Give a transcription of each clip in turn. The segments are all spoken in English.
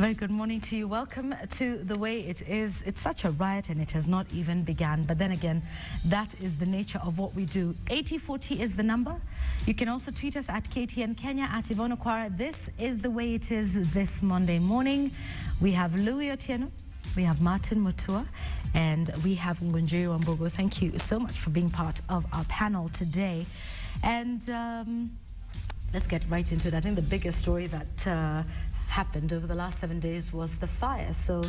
very good morning to you. Welcome to The Way It Is. It's such a riot and it has not even begun. But then again, that is the nature of what we do. 8040 is the number. You can also tweet us at KTN Kenya, at Yvonne Okwara. This is The Way It Is this Monday morning. We have Otieno, we have Martin Mutua, and we have Ngunjiri Wambugu. Thank you so much for being part of our panel today. And let's get right into it. I think the biggest story that happened over the last 7 days was the fire. So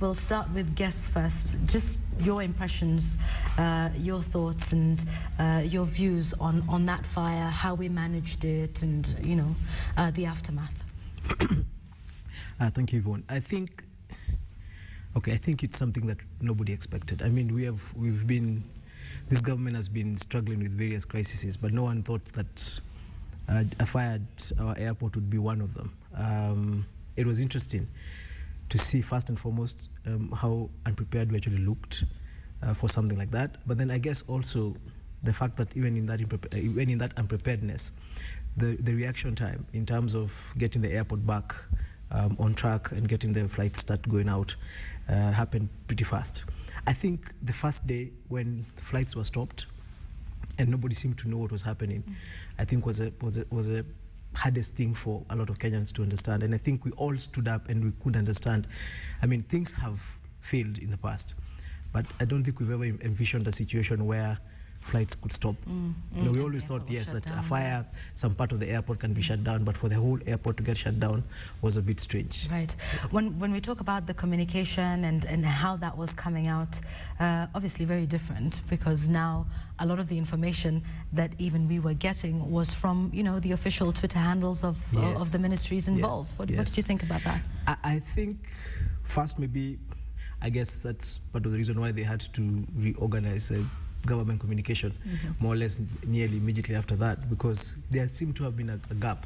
we'll start with guests first. Just your impressions, your thoughts and your views on that fire, how we managed it, and you know, the aftermath. Thank you, Yvonne. I think it's something that nobody expected. I mean, this government has been struggling with various crises, but no one thought that a fire at our airport would be one of them. It was interesting to see, first and foremost, how unprepared we actually looked for something like that. But then I guess also the fact that even in that unpreparedness, the reaction time in terms of getting the airport back on track and getting the flights start going out happened pretty fast. I think the first day when the flights were stopped and nobody seemed to know what was happening, I think was a hardest thing for a lot of Kenyans to understand. And I think we all stood up and we could understand. I mean, things have failed in the past, but I don't think we've ever envisioned a situation where flights could stop. You know, we always thought, yes, that a fire, some part of the airport can be shut down, but for the whole airport to get shut down was a bit strange. Right. When we talk about the communication and how that was coming out, obviously very different, because now a lot of the information that even we were getting was from, you know, the official Twitter handles of the ministries involved. What did you think about that? I think first, maybe, I guess that's part of the reason why they had to reorganize government communication more or less nearly immediately after that, because there seemed to have been a gap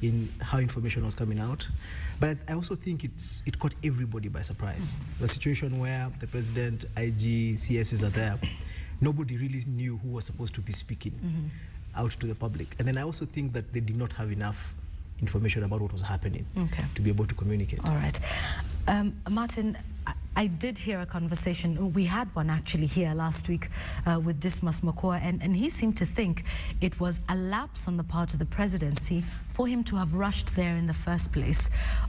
in how information was coming out. But I also think it caught everybody by surprise. The situation where the president, IG, CSs are there, nobody really knew who was supposed to be speaking out to the public. And then I also think that they did not have enough information about what was happening to be able to communicate. All right. Martin, I did hear a conversation. We had one actually here last week with Dismas Mutua, and he seemed to think it was a lapse on the part of the presidency for him to have rushed there in the first place.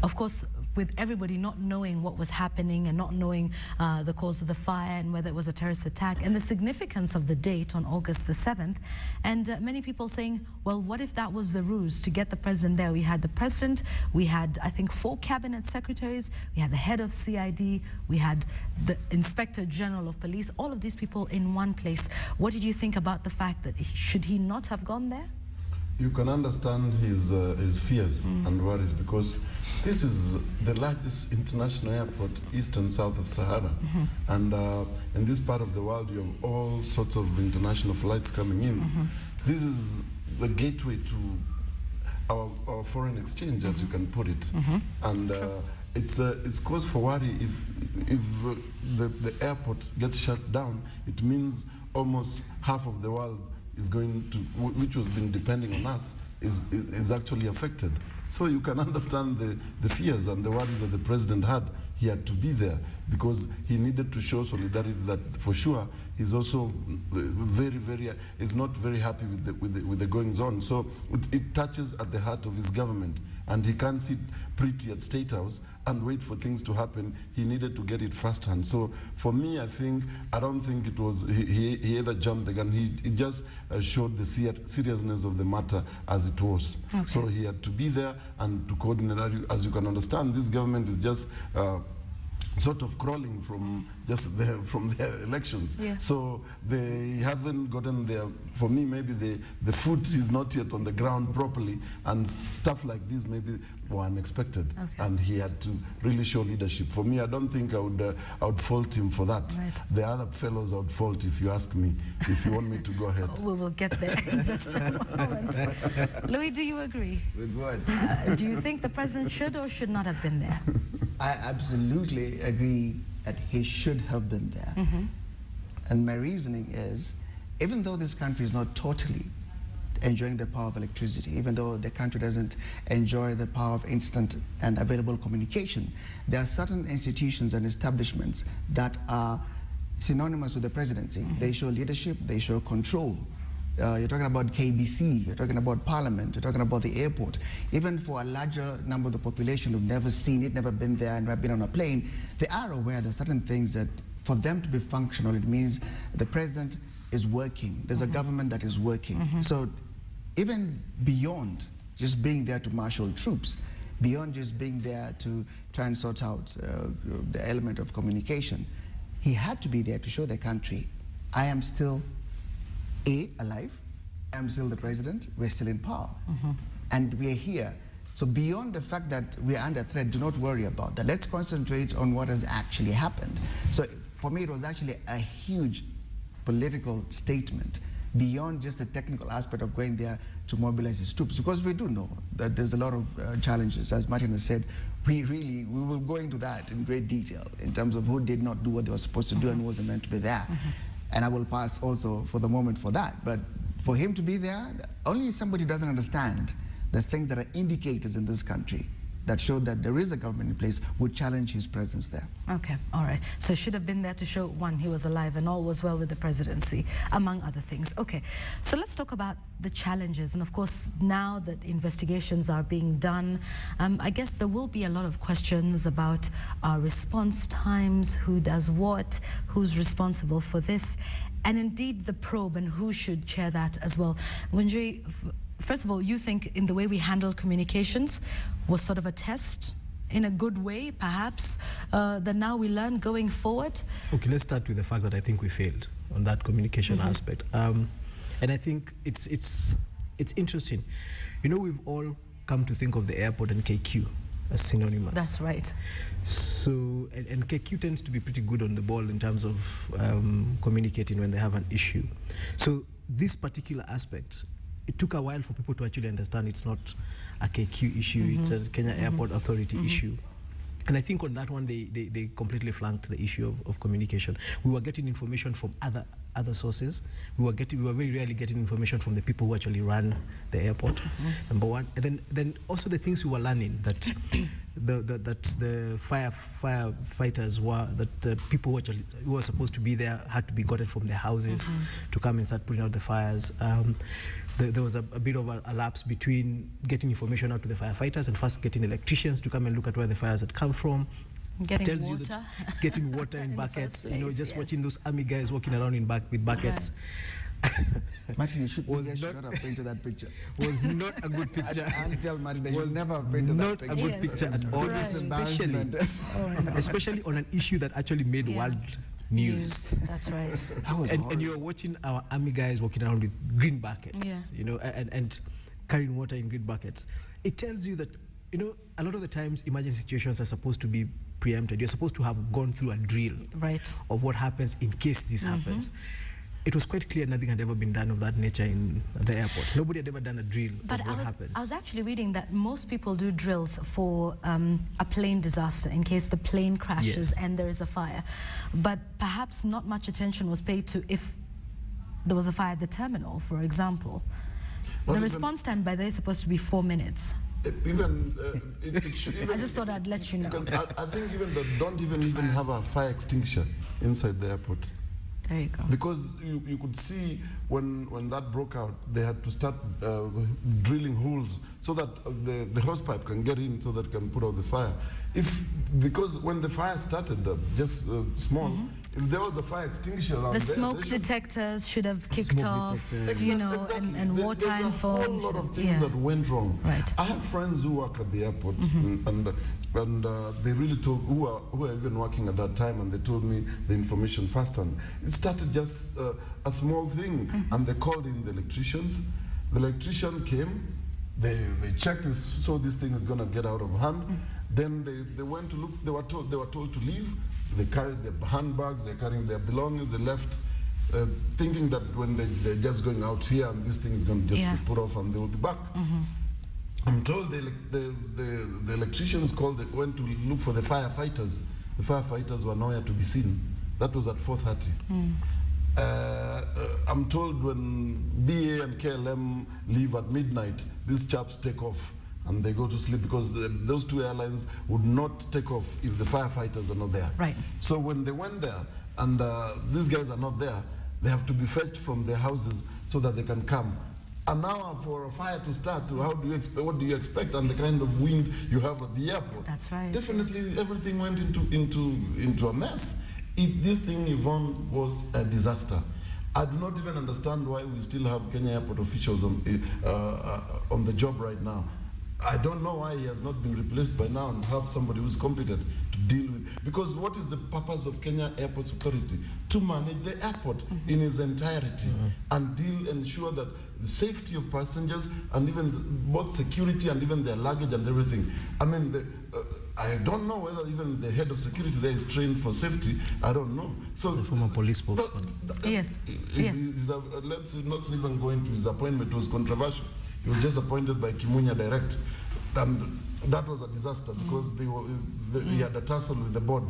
Of course, with everybody not knowing what was happening and not knowing the cause of the fire and whether it was a terrorist attack and the significance of the date on August the 7th. And many people saying, well, what if that was the ruse to get the president there? We had the president, we had, I think, 4 cabinet secretaries, we had the head of CID, we had the Inspector General of Police, all of these people in one place. What did you think about the fact that should he not have gone there? You can understand his fears and worries, because this is the largest international airport east and south of Sahara. And in this part of the world, you have all sorts of international flights coming in. This is the gateway to our foreign exchange, as you can put it. And it's cause for worry if the airport gets shut down. It means almost half of the world is going to, which has been depending on us, is actually affected. So you can understand the fears and the worries that the president had. He had to be there because he needed to show solidarity, that for sure he's also is not very happy with the goings on. So it touches at the heart of his government, and he can't sit pretty at State House and wait for things to happen. He needed to get it firsthand. So for me, I don't think it was, he either jumped the gun. He just showed the seriousness of the matter as it was. So he had to be there and to coordinate. As you can understand, this government is just sort of crawling from their elections. So they haven't gotten there. For me, maybe the foot is not yet on the ground properly, and stuff like this maybe were unexpected. And he had to really show leadership. For me, I don't think I would fault him for that. The other fellows I would fault, if you ask me. If you want me to go ahead. We will get there in just a moment. Louis, do you agree? With what? Do you think the president should or should not have been there? I absolutely agree that he should have been there. And my reasoning is, even though this country is not totally enjoying the power of electricity, even though the country doesn't enjoy the power of instant and available communication. There are certain institutions and establishments that are synonymous with the presidency. They show leadership, they show control. You're talking about KBC, you're talking about Parliament, you're talking about the airport. Even for a larger number of the population who've never seen it, never been there, and never been on a plane, they are aware there are certain things that for them to be functional, it means the president is working. There's a government that is working. So even beyond just being there to marshal troops, beyond just being there to try and sort out the element of communication, he had to be there to show the country, I am still alive, I'm still the president, we're still in power, and we're here. So beyond the fact that we're under threat, do not worry about that. Let's concentrate on what has actually happened. So for me, it was actually a huge political statement beyond just the technical aspect of going there to mobilize his troops, because we do know that there's a lot of challenges. As Martin has said, we will go into that in great detail in terms of who did not do what they were supposed to do and who wasn't meant to be there. And I will pass also for the moment for that. But for him to be there, only somebody who doesn't understand the things that are indicators in this country that show that there is a government in place would challenge his presence there. Okay, all right. So should have been there to show, one, he was alive and all was well with the presidency, among other things. Okay, so let's talk about the challenges. And of course, now that investigations are being done, I guess there will be a lot of questions about our response times, who does what, who's responsible for this, and indeed the probe and who should chair that as well. Ngunjiri, first of all, you think in the way we handled communications was sort of a test in a good way, perhaps, that now we learn going forward? Okay, let's start with the fact that I think we failed on that communication aspect. And I think it's interesting. You know, we've all come to think of the airport and KQ as synonymous. That's right. So, and KQ tends to be pretty good on the ball in terms of communicating when they have an issue. So this particular aspect, it took a while for people to actually understand it's not a KQ issue, it's a Kenya Airport Authority issue. And I think on that one, they completely flanked the issue of communication. We were getting information from other sources. We were very rarely getting information from the people who actually run the airport, number one. And then also the things we were learning, that the firefighters the people who were supposed to be there had to be gotten from their houses to come and start putting out the fires. There was a bit of a lapse between getting information out to the firefighters and first getting electricians to come and look at where the fires had come from. Getting water. Getting water in buckets, you know, just watching those army guys walking around with buckets. Martin, you should not have painted that picture. Was not a good picture. I tell Martin they should never have painted that picture. Not a good picture at all. Right. Especially on an issue that actually made world news. That's right. And you're watching our army guys walking around with green buckets, you know, and carrying water in green buckets. It tells you that, you know, a lot of the times emergency situations are supposed to be preempted. You're supposed to have gone through a drill of what happens in case this happens. It was quite clear nothing had ever been done of that nature in the airport. Nobody had ever done a drill of what happens. I was actually reading that most people do drills for a plane disaster, in case the plane crashes and there is a fire. But perhaps not much attention was paid to if there was a fire at the terminal, for example. Well, the response time, by the way, is supposed to be 4 minutes. Even, I just thought I'd let you know. I think even they don't even have a fire extinguisher inside the airport. There you go. Because you could see when that broke out, they had to start drilling holes so that the hose pipe can get in so that it can put out the fire. Because when the fire started, just small, if there was a fire extinguisher around there, the smoke detectors should have kicked off, you know, and wartime phones. There's a whole lot of things that went wrong. Right. I have friends who work at the airport, and they really told, who are even working at that time, and they told me the information firsthand. It started just a small thing, and they called in the electricians. The electrician came, they checked, so this thing is going to get out of hand. Then they went to look. They were told to leave. They carried their handbags, they're carrying their belongings. They left, thinking that when they're just going out here, and this thing is going to just be put off, and they will be back. I'm told the electricians went to look for the firefighters. The firefighters were nowhere to be seen. That was at 4:30. I'm told when BA and KLM leave at midnight, these chaps take off and they go to sleep because those two airlines would not take off if the firefighters are not there. Right. So when they went there and these guys are not there, they have to be fetched from their houses so that they can come. An hour for a fire to start, what do you expect, and the kind of wind you have at the airport? That's right. Definitely everything went into a mess. This thing, Yvonne, was a disaster. I do not even understand why we still have Kenya airport officials on the job right now. I don't know why he has not been replaced by now and have somebody who's competent to deal with. Because what is the purpose of Kenya Airports Authority? To manage the airport in its entirety and ensure that the safety of passengers and even both security and even their luggage and everything. I mean, I don't know whether even the head of security there is trained for safety. I don't know. So the former police spokesman. Yes. Let's not even go into his appointment. It was controversial. He was just appointed by Kimunya direct, and that was a disaster because he had a tussle with the board.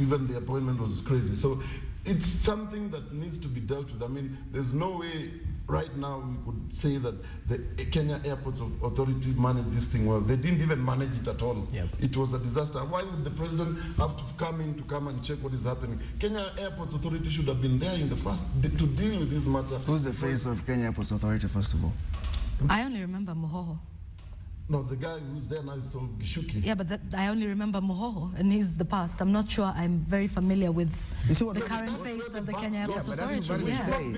Even the appointment was crazy. So it's something that needs to be dealt with. I mean, there's no way right now we could say that the Kenya Airports Authority managed this thing well. They didn't even manage it at all. Yep. It was a disaster. Why would the president have to come and check what is happening? Kenya Airports Authority should have been there in the first to deal with this matter. Who's the face of Kenya Airports Authority, first of all? I only remember Mohoho. No, the guy who's there now is called Gishuki. Yeah, but I only remember Mohoho, and he's the past. I'm not sure I'm very familiar with the current face of the Kenya Airports Authority.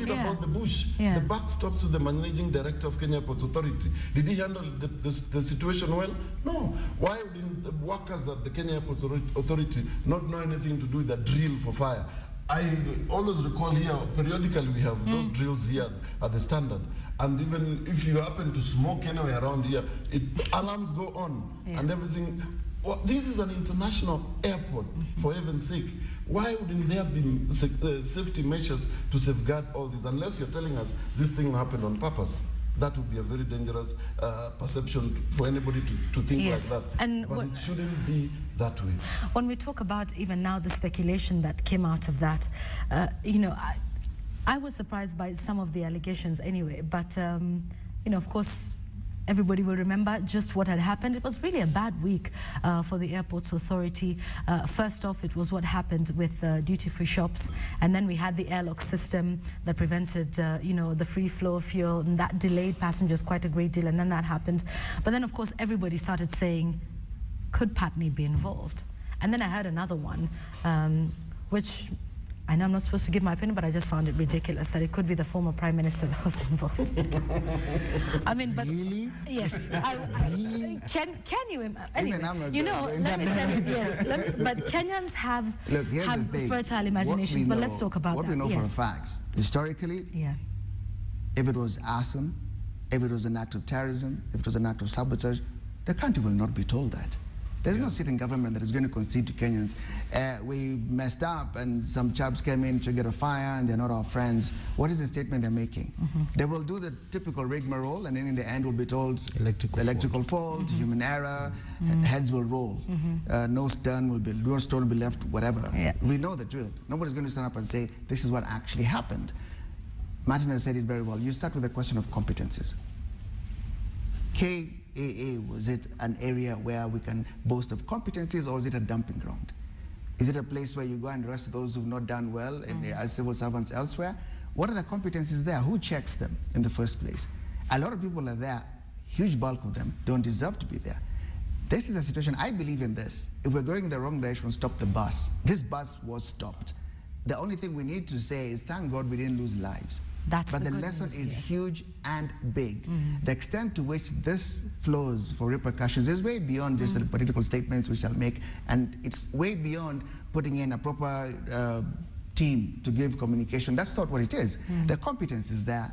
About the bush. Yeah. The buck stops with the managing director of Kenya Airports Authority. Did he handle the situation well? No. Why didn't the workers at the Kenya Airports Authority not know anything to do with the drill for fire? I always recall here, periodically we have those drills here at the Standard. And even if you happen to smoke anywhere around here, alarms go on and everything. Well, this is an international airport, for heaven's sake. Why wouldn't there be safety measures to safeguard all this? Unless you're telling us this thing happened on purpose. That would be a very dangerous perception for anybody to think like that. But it shouldn't be that way. When we talk about even now the speculation that came out of that, you know, I was surprised by some of the allegations anyway, but, you know, of course, everybody will remember just what had happened. It was really a bad week for the Airports Authority. First off, it was what happened with duty-free shops, and then we had the airlock system that prevented, you know, the free flow of fuel, and that delayed passengers quite a great deal, and then that happened. But then, of course, everybody started saying, could Patney be involved? And then I heard another one, which I know I'm not supposed to give my opinion, but I just found it ridiculous that it could be the former Prime Minister that was involved. I mean, but really? Yes. Really? Can you? Anyway, you know, let me tell you. but Kenyans have the fertile imaginations. But let's talk about what that. We know for a fact, historically, if it was arson, if it was an act of terrorism, if it was an act of sabotage, the country will not be told that. There's no sitting government that is going to concede to Kenyans. We messed up and some chaps came in to get a fire and they're not our friends. What is the statement they're making? They will do the typical rigmarole and then in the end will be told electrical fault, human error, heads will roll. No stone will be left, whatever. We know the drill. Nobody's going to stand up and say this is what actually happened. Martin has said it very well. You start with the question of competencies. KAA, was it an area where we can boast of competencies, or is it a dumping ground? Is it a place where you go and arrest those who've not done well as civil servants elsewhere? What are the competencies there? Who checks them in the first place? A lot of people are there, huge bulk of them don't deserve to be there. This is a situation, I believe in this. If we're going in the wrong direction, stop the bus. This bus was stopped. The only thing we need to say is thank God we didn't lose lives. But the lesson is huge and big. The extent to which this flows for repercussions is way beyond just the political statements we shall make, and it's way beyond putting in a proper team to give communication. That's not what it is. The competence is there.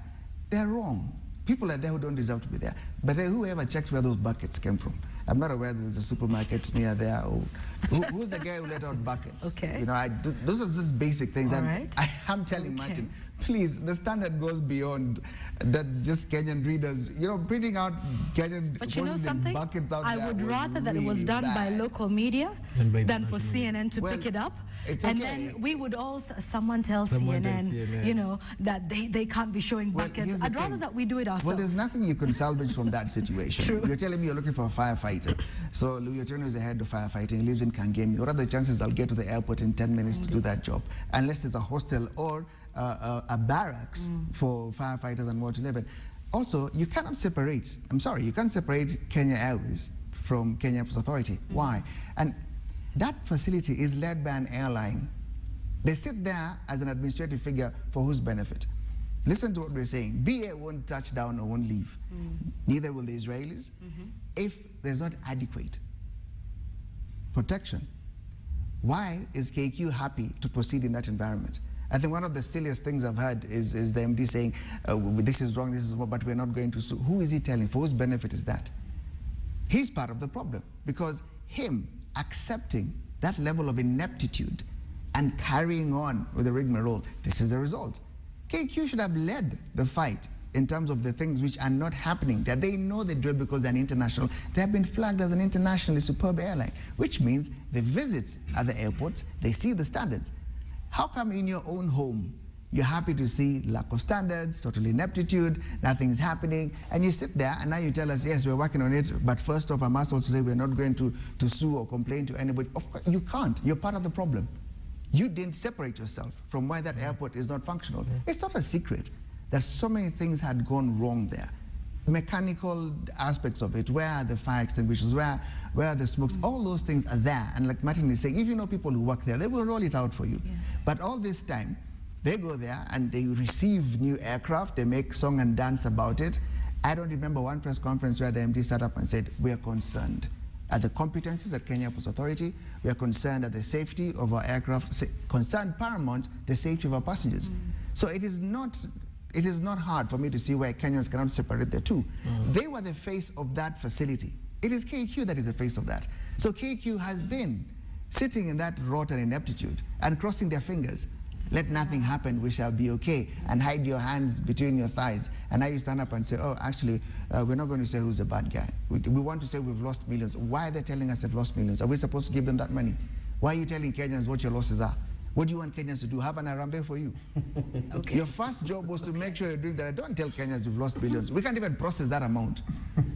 They're wrong. People are there who don't deserve to be there. But whoever checked where those buckets came from? I'm not aware there's a supermarket near there or Who's the guy who let out buckets? Okay. You know, those are just basic things. All And right. I'm telling Martin, please, the standard goes beyond that. Just Kenyan readers, you know, printing out Kenyan But you know something? buckets out I there would was rather that it was really done by bad. local media than for CNN to pick it up. It's and okay. then we would all, someone tells CNN, you know, that they can't be showing buckets. I'd rather that we do it ourselves. Well, there's nothing you can salvage from that situation. True. You're telling me you're looking for a firefighter. So Otieno is the head of firefighting, lives in Kangemi. What are the chances I'll get to the airport in 10 minutes to do that job? Unless there's a hostel or a barracks for firefighters and more to live in. Also, you cannot separate, I'm sorry, you can't separate Kenya Airways from Kenya Airports Authority. Why? And that facility is led by an airline. They sit there as an administrative figure for whose benefit? Listen to what we're saying. BA won't touch down or won't leave. Neither will the Israelis. If there's not adequate protection, why is KQ happy to proceed in that environment? I think one of the silliest things I've heard is the MD saying, this is wrong, this is wrong, but we're not going to sue. Who is he telling? For whose benefit is that? He's part of the problem, because him accepting that level of ineptitude and carrying on with the rigmarole, this is the result. KQ should have led the fight in terms of the things which are not happening, that they know they do it because they're an international. They have been flagged as an internationally superb airline, which means the visits at the airports, they see the standards. How come in your own home, you're happy to see lack of standards, total ineptitude, nothing's happening, and you sit there and now you tell us, yes, we're working on it, but first off, I must also say we're not going to sue or complain to anybody. Of course, you can't. You're part of the problem. You didn't separate yourself from why that airport is not functional. It's not a secret that so many things had gone wrong there. Mechanical aspects of it, where are the fire extinguishers, where are the smokes, all those things are there. And like Martin is saying, if you know people who work there, they will roll it out for you. But all this time, they go there and they receive new aircraft, they make song and dance about it. I don't remember one press conference where the MD sat up and said, we are concerned at the competencies at Kenya Airports Authority, we are concerned at the safety of our aircraft, concerned paramount the safety of our passengers. So it is not hard for me to see why Kenyans cannot separate the two. They were the face of that facility. It is KQ that is the face of that. So KQ has been sitting in that rot and ineptitude and crossing their fingers. Let nothing happen, we shall be okay, and hide your hands between your thighs. And now you stand up and say, oh, actually, we're not going to say who's the bad guy. We want to say we've lost millions. Why are they telling us they've lost millions? Are we supposed to give them that money? Why are you telling Kenyans what your losses are? What do you want Kenyans to do? Have an Arambe for you? Your first job was to make sure you're doing that. Don't tell Kenyans you've lost billions. We can't even process that amount.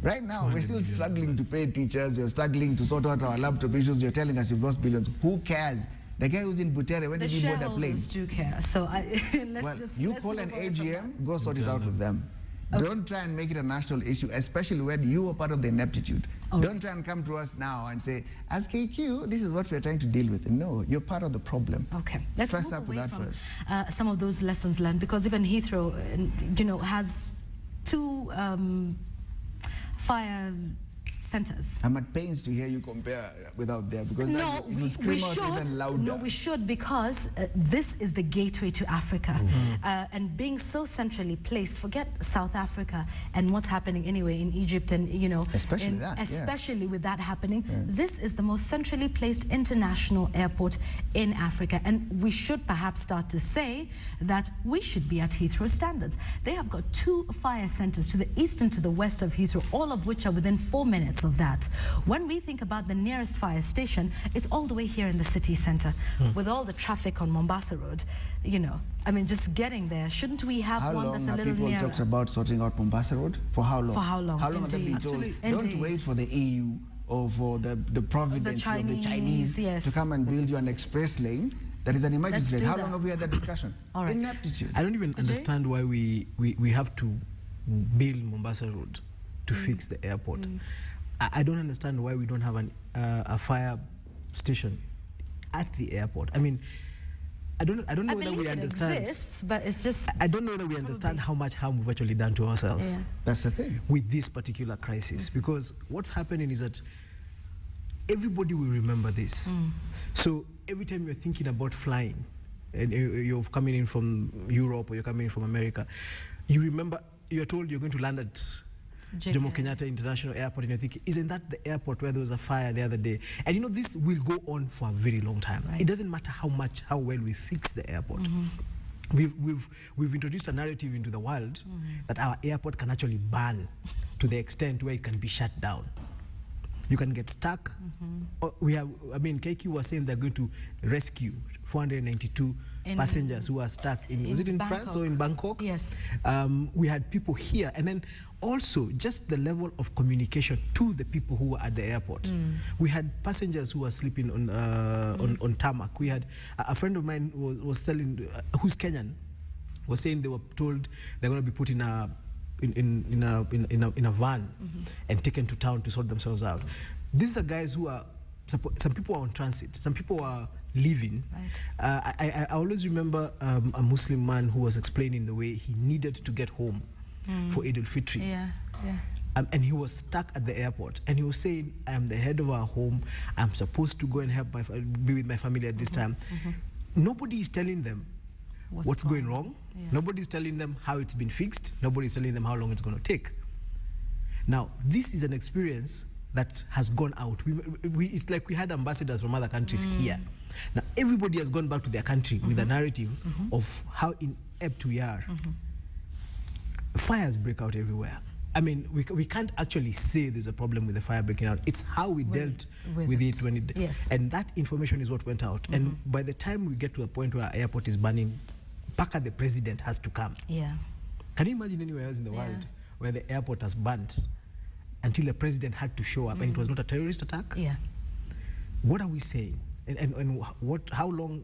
Right now, we're still struggling to pay teachers. You're struggling to sort out our laptop issues. You're telling us you've lost billions. Who cares? The guy who's in Butere, when did he board a plane? The shareholders do care. So you call an AGM, go sort it out with them. Don't try and make it a national issue, especially when you were part of the ineptitude. Don't try and come to us now and say, as KQ, this is what we're trying to deal with. No, you're part of the problem. Okay, let's First move up with away that from first. Some of those lessons learned, because even Heathrow, you know, has two fire centers. I'm at pains to hear you compare without there, because no, it will scream out even louder. No, we should, because this is the gateway to Africa. And being so centrally placed, forget South Africa and what's happening anyway in Egypt and, you know, especially with that happening. This is the most centrally placed international airport in Africa. And we should perhaps start to say that we should be at Heathrow standards. They have got 2 fire centers to the east and to the west of Heathrow, all of which are within 4 minutes of that. When we think about the nearest fire station, it's all the way here in the city center. With all the traffic on Mombasa Road, you know, I mean, just getting there, shouldn't we have one that's a little nearer? How long have people talked about sorting out Mombasa Road? For how long? For how long? How long have they been told? Don't wait for the EU or for the providence of the Chinese to come and build you an express lane. That is an emergency lane. How long have we had that discussion? Ineptitude. I don't even understand why we have to build Mombasa Road to fix the airport. I don't understand why we don't have a fire station at the airport. I mean, I don't know whether we understand. It exists, but it's just. I don't know whether we understand how much harm we've actually done to ourselves. That's the thing with this particular crisis, because what's happening is that everybody will remember this. So every time you're thinking about flying, and you're coming in from Europe or you're coming in from America, you remember you're told you're going to land at Jomo Kenyatta International Airport, and you're thinking, isn't that the airport where there was a fire the other day? And you know, this will go on for a very long time. Right. It doesn't matter how well we fix the airport. We've introduced a narrative into the world that our airport can actually burn to the extent where it can be shut down. You can get stuck. KQ was saying they're going to rescue 492 passengers who are stuck in was it in Bangkok. France or in Bangkok? Yes. We had people here, and then also just the level of communication to the people who were at the airport. We had passengers who were sleeping on tarmac. We had a friend of mine was telling, who's Kenyan, was saying they were told they're going to be put in a van and taken to town to sort themselves out. These are guys who are, some people are on transit, some people are leaving. Right. I always remember a Muslim man who was explaining the way he needed to get home for Eid al-Fitr. Yeah. And he was stuck at the airport, and he was saying, I am the head of our home, I'm supposed to go and help be with my family at this time. Nobody is telling them what's going wrong. Nobody's telling them how it's been fixed. Nobody's telling them how long it's going to take. Now, this is an experience that has gone out. It's like we had ambassadors from other countries here. Now, everybody has gone back to their country with a narrative of how inept we are. Fires break out everywhere. I mean, we can't actually say there's a problem with the fire breaking out. It's how we dealt with it when it... Yes. And that information is what went out. And by the time we get to a point where our airport is burning, Paka the president has to come. Yeah. Can you imagine anywhere else in the world where the airport has burnt until the president had to show up and it was not a terrorist attack? Yeah. What are we saying? And how long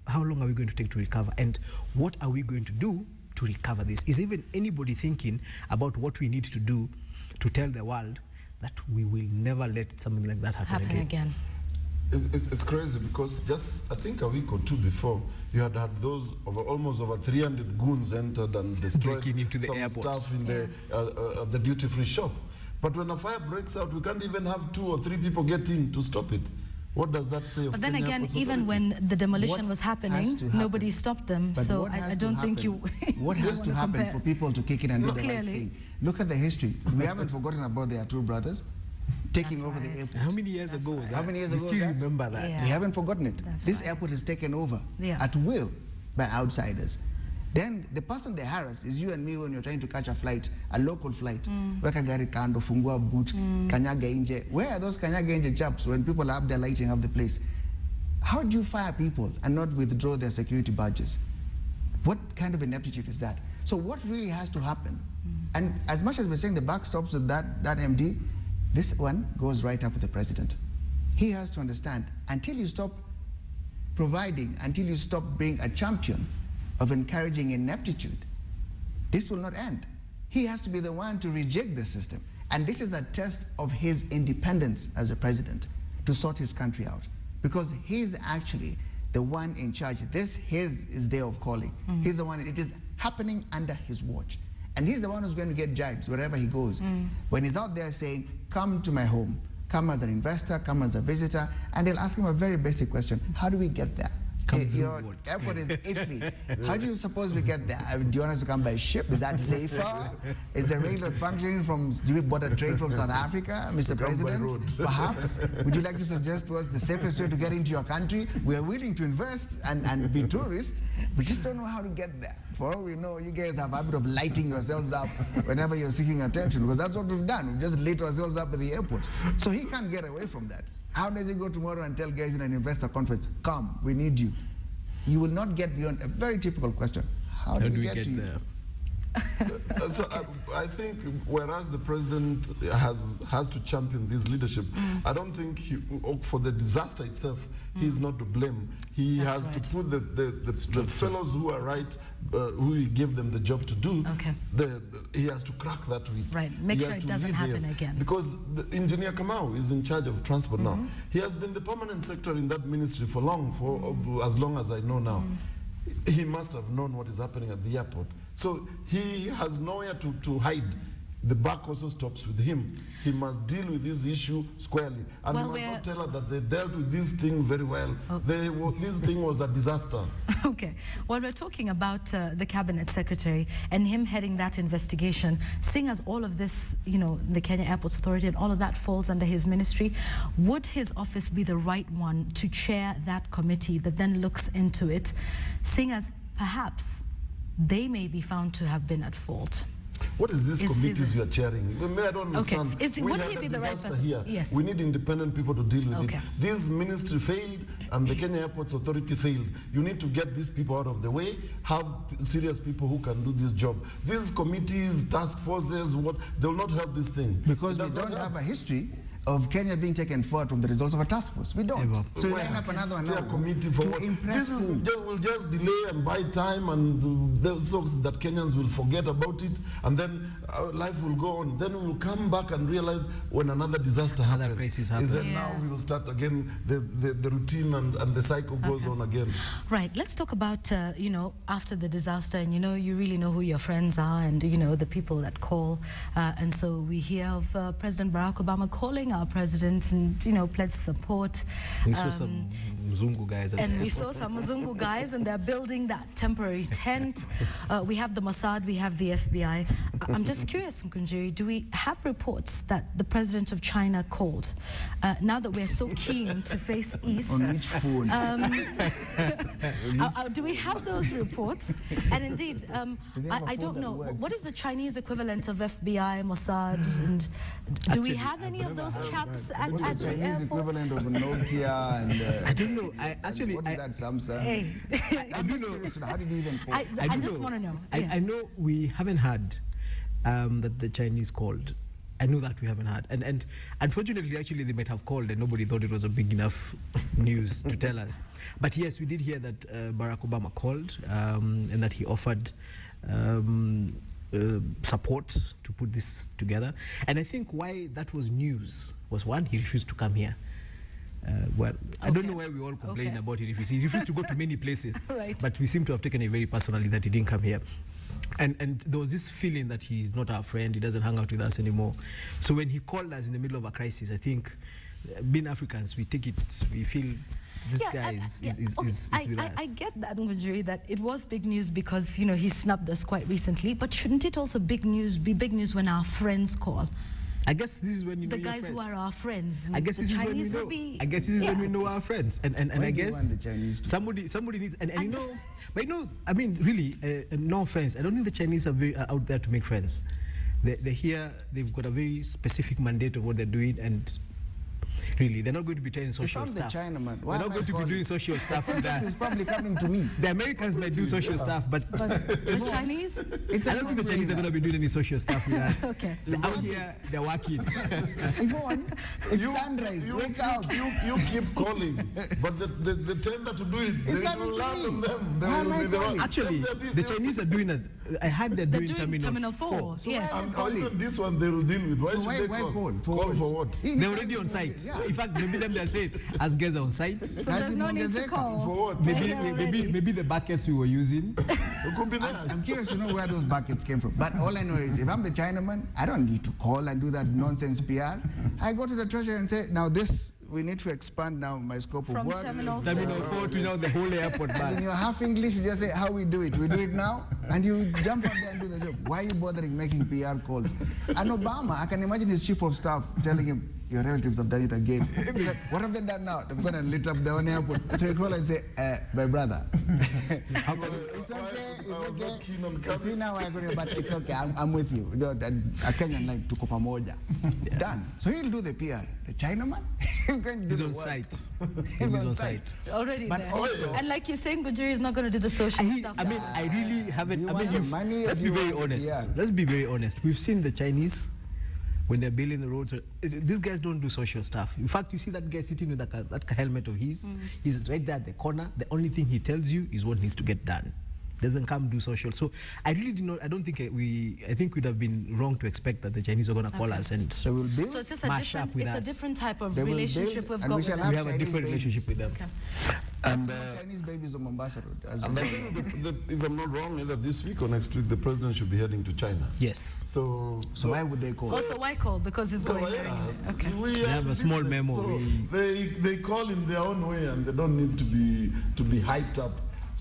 are we going to take to recover? And what are we going to do to recover this? Is even anybody thinking about what we need to do to tell the world that we will never let something like that happen again? It's crazy because just I think a week or two before you had those almost over 300 goons entered and destroyed into the some airport. stuff in the duty-free shop. But when a fire breaks out, we can't even have 2 or 3 people get in to stop it. What does that say? But then again, even when the demolition was happening, nobody stopped them. But so I don't think you. What has to happen for people to kick in and do the right thing? Look at the history. We haven't forgotten about their 2 brothers taking over the airport. How many years ago was that? How many years ago? We still remember that. Yeah. We haven't forgotten it. This airport is taken over at will by outsiders. Then the person they harass is you and me when you're trying to catch a flight, a local flight. Weka gari kando, fungua boot, kanyaga inje. Where are those kanyaga inje chaps when people are up there lighting up the place? How do you fire people and not withdraw their security badges? What kind of ineptitude is that? So what really has to happen? And as much as we're saying the buck stops with that MD, this one goes right up with the president. He has to understand, until you stop providing, until you stop being a champion of encouraging ineptitude, this will not end. He has to be the one to reject the system. And this is a test of his independence as a president to sort his country out. Because he's actually the one in charge. This is his day of calling. He's the one, it is happening under his watch. And he's the one who's going to get jibes wherever he goes. When he's out there saying, come to my home, come as an investor, come as a visitor, and they'll ask him a very basic question. How do we get there? Your airport is iffy. How do you suppose we get there? Do you want us to come by ship? Is that safer? Is the railroad functioning from, do we board a train from South Africa, Mr. President? Perhaps? Would you like to suggest to us the safest way to get into your country? We are willing to invest and be tourists. We just don't know how to get there. For all we know, you guys have a habit of lighting yourselves up whenever you're seeking attention, because that's what we've done. We've just lit ourselves up at the airport. So he can't get away from that. How does he go tomorrow and tell guys in an investor conference, come, we need you? You will not get beyond a very typical question. How do we get to you? there? So I think whereas the president has to champion this leadership, I don't think for the disaster itself, he's not to blame. He has to put the fellows who are right, who he gave them the job to do, he has to crack that week. Right, make sure it doesn't happen again. Because the engineer Kamau is in charge of transport now. He has been the permanent secretary in that ministry for as long as I know now. He must have known what is happening at the airport. So he has nowhere to hide. the buck also stops with him. He must deal with this issue squarely. And Well, he must not tell her that they dealt with this thing very well. This thing was a disaster. Okay. Well, we're talking about the cabinet secretary and him heading that investigation. Seeing as all of this, you know, the Kenya Airports Authority and all of that falls under his ministry, would his office be the right one to chair that committee that then looks into it, seeing as perhaps they may be found to have been at fault? What is this committees you are chairing? I don't understand. Okay. Would he be the right person? Here. Yes. We need independent people to deal with Okay. it. This ministry failed and the Kenya Airports Authority failed. You need to get these people out of the way, have serious people who can do this job. These committees, task forces, they will not help this thing. Because we don't have a history of Kenya being taken forward from the results of a task force. We don't. Ever. So we line up another one now committee for to impress who? will just delay and buy time, and there's so that Kenyans will forget about it, and then life will go on. Then we will come back and realize when another disaster happens. crisis happens. Is that now we will start again, the routine and the cycle goes on again. Right. Let's talk about, you know, after the disaster, and, you know, you really know who your friends are and, you know, the people that call. And so we hear of President Barack Obama calling our president and, you know, pledge support. We saw some Mzungu guys. And we saw some Mzungu guys, and they're building that temporary tent. We have the Mossad, we have the FBI. I'm just curious, Ngunjiri, do we have reports that the president of China called? Now that we're so keen to face east. On which phone? Do we have those reports? And indeed, I don't know. What is the Chinese equivalent of FBI, Mossad? And do we have any of those chaps at What's the the Chinese airport? equivalent of Nokia and... I don't know. I actually... What is that, Samsung? Hey. I do know. How did you even call? I just want to know. I know we haven't had that the Chinese called. I know that we haven't had. And unfortunately, actually, they might have called and nobody thought it was a big enough news to tell us. But yes, we did hear that Barack Obama called and that he offered support to put this together. And I think why that was news was, one, he refused to come here. Well, I don't know why we all complain about it. He refused to go to many places, Right. but we seem to have taken it very personally that he didn't come here. And there was this feeling that he's not our friend, he doesn't hang out with us anymore. So when he called us in the middle of a crisis, I think, being Africans, we take it, we feel this guy is with us. I get that, Ngunjiri, that it was big news because, you know, he snubbed us quite recently, but shouldn't it also be big news when our friends call? I guess this is when you know the your guys friends. who are our friends. I guess the this is when we Chinese know. will be, I guess this is when we know our friends. And I guess do you want the Chinese to somebody needs, and you know, but you know, I mean, really, no offense, I don't think the Chinese are very out there to make friends. They're here, they've got a very specific mandate of what they're doing, and really, they're not going to be telling social the stuff. Chinaman. They're not going to be doing social stuff with us. He's probably coming to me. The Americans might do social stuff, but the Chinese? I don't think the Chinese are going to be doing any social stuff with us. Okay. Out here, they're working. Yvonne, it's sunrise. Wake up. You keep calling, but the tender to do it, It's they coming will to land me. on them. They Why will am I be the calling? one. Actually, the Chinese are doing it. I heard they're doing Terminal 4. So Yes. and even this one they will deal with. Why So should they why call? call? Call for what? They're already on site. Yeah. In fact, maybe they're saying, as guys are on site. So there's no need to call. For what? Maybe the buckets we were using. It could be that. I'm curious to know where those buckets came from. But all I know is if I'm the Chinaman, I don't need to call and do that nonsense PR. I go to the treasury and say, now this, we need to expand now my scope of From work. Terminal 4 to now the whole airport And in back. your half English, you just say how we do it. We do it now, and you jump out there and do the job. Why are you bothering making PR calls? And Obama, I can imagine his chief of staff telling him, your relatives have done it again. What have they done now? They've gone and lit up their own airport. So you call and say, my brother. It's okay. See now I agree, but it's okay. I'm with you. A Kenyan like tuko pamoja. Done. So he'll do the PR. The Chinaman, He's on site. He's on site. Already But there. also- And like you're saying, Ngunjiri is not going to do the social stuff. I mean, I really haven't. Do you I mean, want the money or let's do be you very want the honest. PR? Let's be very honest. We've seen the Chinese when they're building the roads. These guys don't do social stuff. In fact, you see that guy sitting with that helmet of his. He's right there at the corner. The only thing he tells you is what needs to get done. doesn't come do social. So I really do not. I don't think I think we'd have been wrong to expect that the Chinese are going to call us and They will build. So it's just mash up with us. a different type of They will relationship build, we've and got we with shall them. we have a Chinese different babies. relationship with them. Okay. And Chinese babies of Mombasa Road as and well. I think if I'm not wrong, either this week or next week, the president should be heading to China. Yes. So why would they call? Also, why call? Because it's going there yeah, anyway. Okay. we They have a small business, memo. so they call in their own way, and they don't need to be hyped up.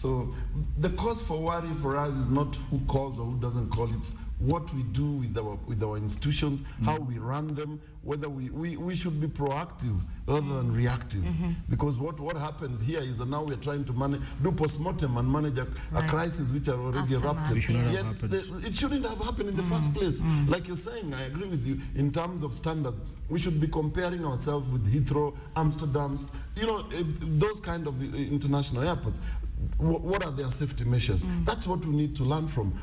So the cause for worry for us is not who calls or who doesn't call. It's what we do with our institutions, how we run them, whether we should be proactive rather than reactive. Because what happened here is that now we are trying to do postmortem and manage a crisis which are already Aftermath, erupted. It should not have Yet happened. it shouldn't have happened in the first place. Like you're saying, I agree with you, in terms of standards, we should be comparing ourselves with Heathrow, Amsterdam, those kind of international airports. What are their safety measures? That's what we need to learn from.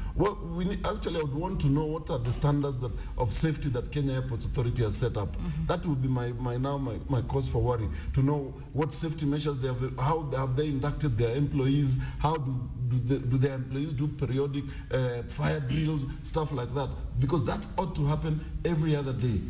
Actually, I would want to know what are the standards of safety that Kenya Airports Authority has set up. That would be my cause for worry, to know what safety measures they have, how have they inducted their employees, how do their employees do periodic fire drills, stuff like that, because that ought to happen every other day.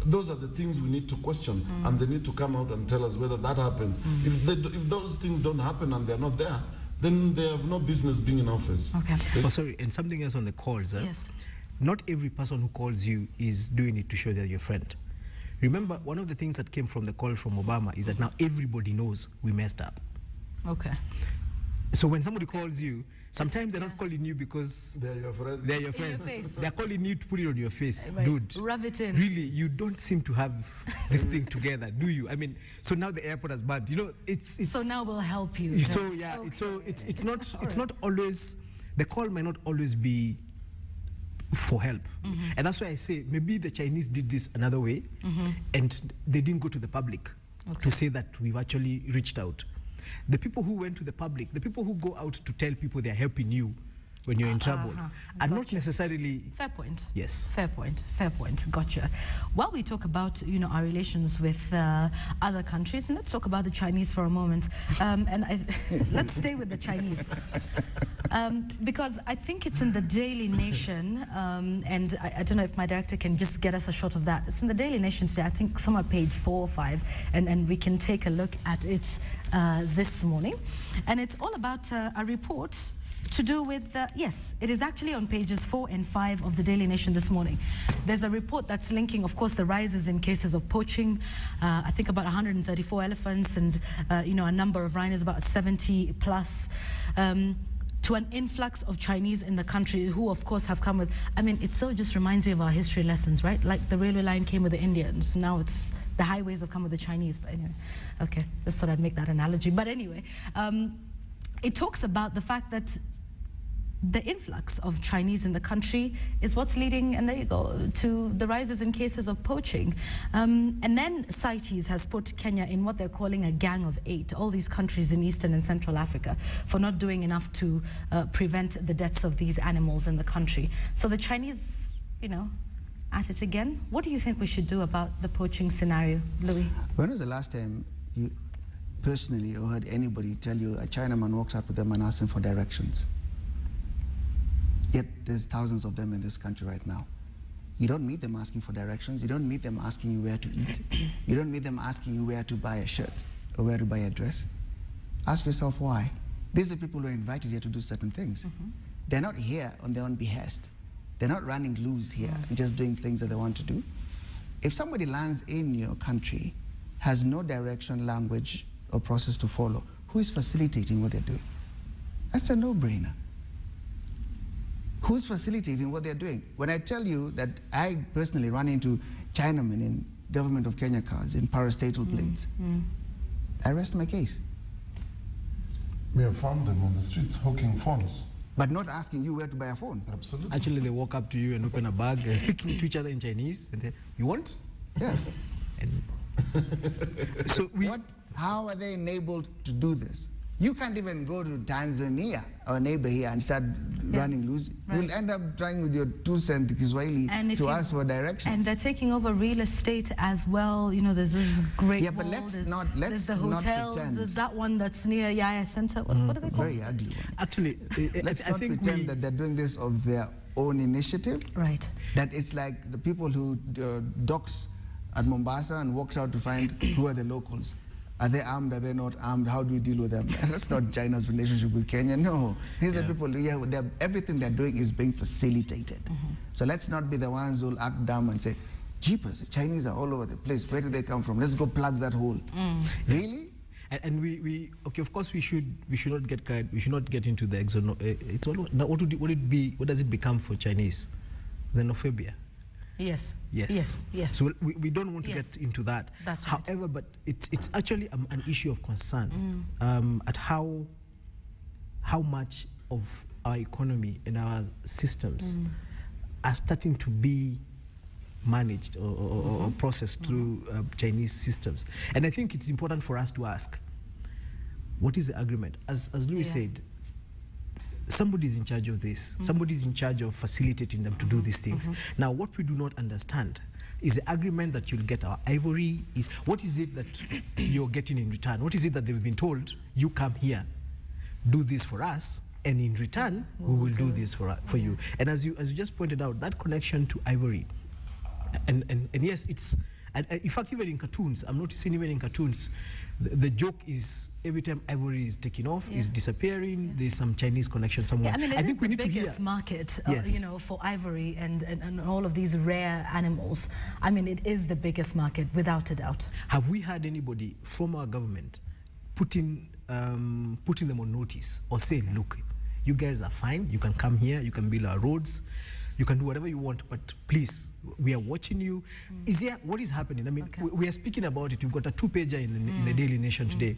Those are the things we need to question, and they need to come out and tell us whether that happens. If those things don't happen and they're not there, then they have no business being in office. Okay. Oh, sorry, and something else on the calls. Yes. Not every person who calls you is doing it to show they're your friend. Remember, one of the things that came from the call from Obama is that now everybody knows we messed up. Okay. So when somebody calls you, sometimes they're not calling you because They're your friends. they're your In your friends. face. They're calling you to put it on your face. Right. Dude, Rub it in. really, you don't seem to have this thing together, do you? I mean, so now the airport has banned. It's So now we'll help you. so yeah. Okay. It's not always, the call might not always be for help, and that's why I say maybe the Chinese did this another way, and they didn't go to the public to say that we've actually reached out. The people who went to the public, the people who go out to tell people they're helping you when you're in trouble, are not necessarily... Fair point. Yes. Fair point. Fair point. Gotcha. While we talk about our relations with other countries, and let's talk about the Chinese for a moment. Let's stay with the Chinese. Because I think it's in the Daily Nation, and I don't know if my director can just get us a shot of that. It's in the Daily Nation today, I think somewhere page 4 or 5, and we can take a look at it this morning. And it's all about a report to do with, yes, it is actually on pages 4 and 5 of the Daily Nation this morning. There's a report that's linking, of course, the rises in cases of poaching, I think about 134 elephants and, a number of rhinos, about 70 plus, to an influx of Chinese in the country who, of course, have come with, it so just reminds me of our history lessons, right? Like the railway line came with the Indians, now it's the highways have come with the Chinese, but anyway, okay, just thought I'd make that analogy. But anyway, it talks about the fact that the influx of Chinese in the country is what's leading, and there you go, to the rises in cases of poaching. And then CITES has put Kenya in what they're calling a gang of 8, all these countries in Eastern and Central Africa, for not doing enough to prevent the deaths of these animals in the country. So the Chinese, at it again. What do you think we should do about the poaching scenario, Louis? When was the last time you personally or heard anybody tell you a Chinaman walks up to them and asks them for directions? Yet there's thousands of them in this country right now. You don't meet them asking for directions. You don't meet them asking you where to eat. You don't meet them asking you where to buy a shirt or where to buy a dress. Ask yourself why. These are people who are invited here to do certain things. They're not here on their own behest. They're not running loose here and just doing things that they want to do. If somebody lands in your country, has no direction, language, or process to follow, who is facilitating what they're doing? That's a no-brainer. Who's facilitating what they're doing? When I tell you that I personally run into Chinamen in government of Kenya cars, in parastatal blades, I rest my case. We have found them on the streets hawking phones. But not asking you where to buy a phone. Absolutely. Actually, they walk up to you and open a bag, speaking to each other in Chinese, and then, you want? Yes. And so how are they enabled to do this? You can't even go to Tanzania, our neighbor here, and start running loose. You'll end up trying with your 2-cent Kiswahili to ask for directions. And they're taking over real estate as well. You know, there's this great but wall, let's there's the not hotels, pretend. there's that one that's near Yaya Center. What are they called? Very ugly one. Actually, let's not pretend that they're doing this of their own initiative. Right. That it's like the people who docks at Mombasa and walks out to find who are the locals. Are they armed? Are they not armed? How do we deal with them? That's not China's relationship with Kenya. No. These are people, everything they're doing is being facilitated. So let's not be the ones who'll act dumb and say, jeepers, the Chinese are all over the place. Where do they come from? Let's go plug that hole. Really? And we okay, of course we should not get carried. We should not get into the it's all, what does it become for Chinese? Xenophobia. Yes. So we don't want to get into that. That's right. However, but it's actually an issue of concern at how much of our economy and our systems are starting to be managed or processed through Chinese systems. And I think it's important for us to ask, what is the agreement? As Louis said, somebody is in charge of this. Somebody is in charge of facilitating them to do these things. Now, what we do not understand is the agreement that you'll get our ivory. What is it that you're getting in return? What is it that they've been told? You come here, do this for us, and in return, we will do this for you. And as you just pointed out, that connection to ivory, and yes, it's, in fact, even in cartoons, I'm noticing even in cartoons, the joke is every time ivory is taken off, is disappearing, there's some Chinese connection somewhere. Yeah, I mean, I think we need the to hear. biggest market, you know, for ivory and all of these rare animals. I mean, it is the biggest market, without a doubt. Have we had anybody from our government putting them on notice or saying, look, you guys are fine, you can come here, you can build our roads, you can do whatever you want, but please, we are watching you. What is happening? I mean, we are speaking about it. We've got a 2-pager in the Daily Nation today.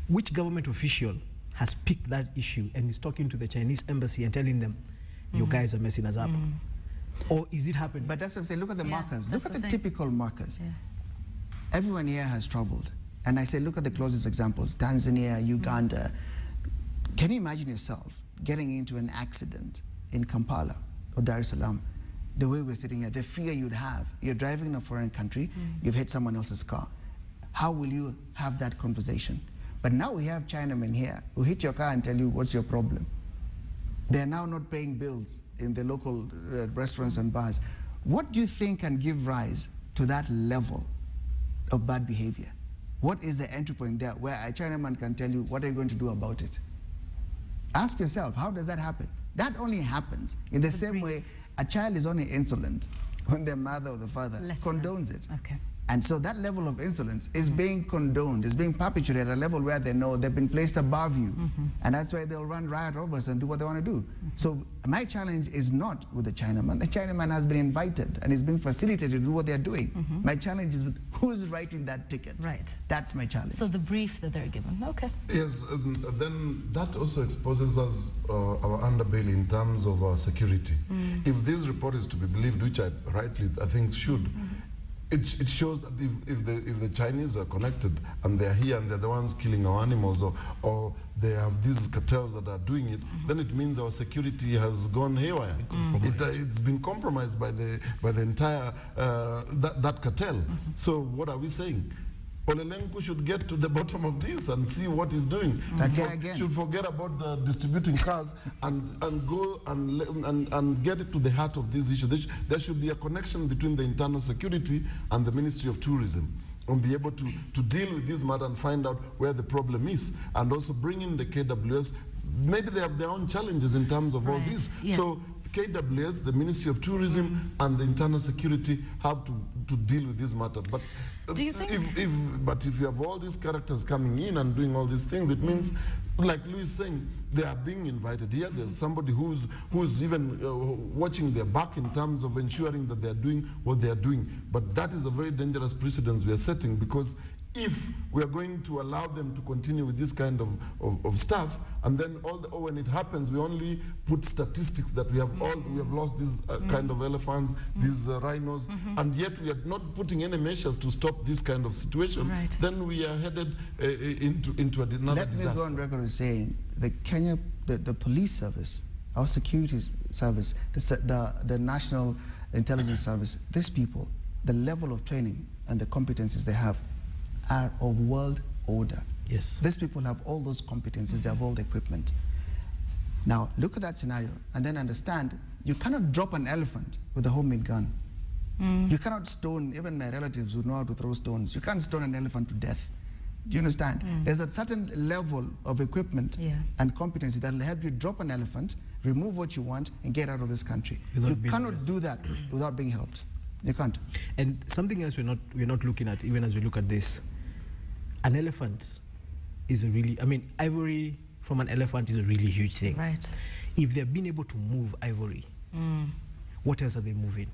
Which government official has picked that issue and is talking to the Chinese embassy and telling them, you guys are messing us up? Or is it happening? But that's what I'm saying. Look at the markers. Look at the typical markers. Everyone here has troubled. And I say, look at the closest examples. Tanzania, Uganda. Can you imagine yourself getting into an accident in Kampala or Dar es Salaam? The way we're sitting here, the fear you'd have. You're driving in a foreign country, you've hit someone else's car. How will you have that conversation? But now we have Chinamen here who hit your car and tell you what's your problem. They're now not paying bills in the local restaurants and bars. What do you think can give rise to that level of bad behavior? What is the entry point there where a Chinaman can tell you what are you going to do about it? Ask yourself, how does that happen? That only happens in the same way a child is only insolent when their mother or the father condones it. And so that level of insolence is being condoned, is being perpetuated at a level where they know they've been placed above you. And that's why they'll run riot over us and do what they want to do. So my challenge is not with the Chinaman. The Chinaman has been invited and is being facilitated to do what they're doing. My challenge is with who's writing that ticket. That's my challenge. So the brief that they're given. Yes, then that also exposes us our underbelly in terms of our security. If this report is to be believed, which I think should, it shows that if the Chinese are connected and they're here and they're the ones killing our animals, or they have these cartels that are doing it, then it means our security has gone haywire. It's been compromised by the entire that cartel. So what are we saying? Olelenku should get to the bottom of this and see what he's doing. Should forget about the distributing cars and go and get it to the heart of this issue. There should be a connection between the internal security and the Ministry of Tourism, and be able to deal with this matter and find out where the problem is, and also bring in the KWS. Maybe they have their own challenges in terms of all this. So KWS, the Ministry of Tourism, and the internal security have to deal with this matter. But do you think if you have all these characters coming in and doing all these things, it means, like Louis is saying, they are being invited here. There's somebody who's even watching their back in terms of ensuring that they are doing what they are doing. But that is a very dangerous precedent we are setting, because if we are going to allow them to continue with this kind of stuff, and then when it happens, we only put statistics that we have lost these kind of elephants, these rhinos, and yet we are not putting any measures to stop this kind of situation, then we are headed into another disaster. Let me go on record as saying the police service our security service, the National Intelligence Service, these people, the level of training and the competencies they have are of world order. Yes. These people have all those competencies, they have all the equipment. Now, look at that scenario and then understand you cannot drop an elephant with a homemade gun. You cannot stone, even my relatives who know how to throw stones, you can't stone an elephant to death. Do you understand? There's a certain level of equipment and competency that will help you drop an elephant, remove what you want, and get out of this country. You cannot do that without being helped. You can't. And something else we're not looking at, even as we look at this, an elephant is a really, I mean, ivory from an elephant is a really huge thing. Right. If they've been able to move ivory, what else are they moving?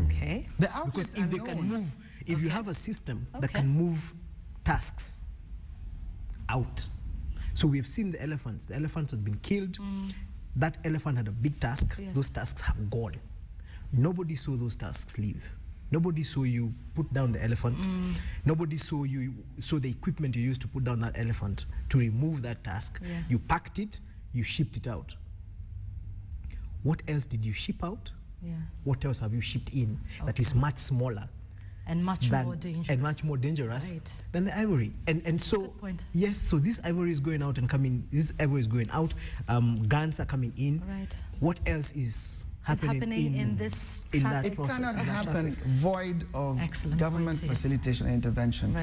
Okay. Because if they can move, if you have a system that can move tasks out. So we've seen the elephants have been killed. That elephant had a big task. Those tasks have gone. Nobody saw those tasks leave. Nobody saw you put down the elephant. Nobody saw the equipment you used to put down that elephant to remove that task. You packed it, you shipped it out. What else did you ship out? What else have you shipped in that is much smaller and much more dangerous than the ivory? And so yes, so this ivory is going out and coming. This ivory is going out. Guns are coming in. What else is happening in that process? It cannot happen void of government facilitation and intervention.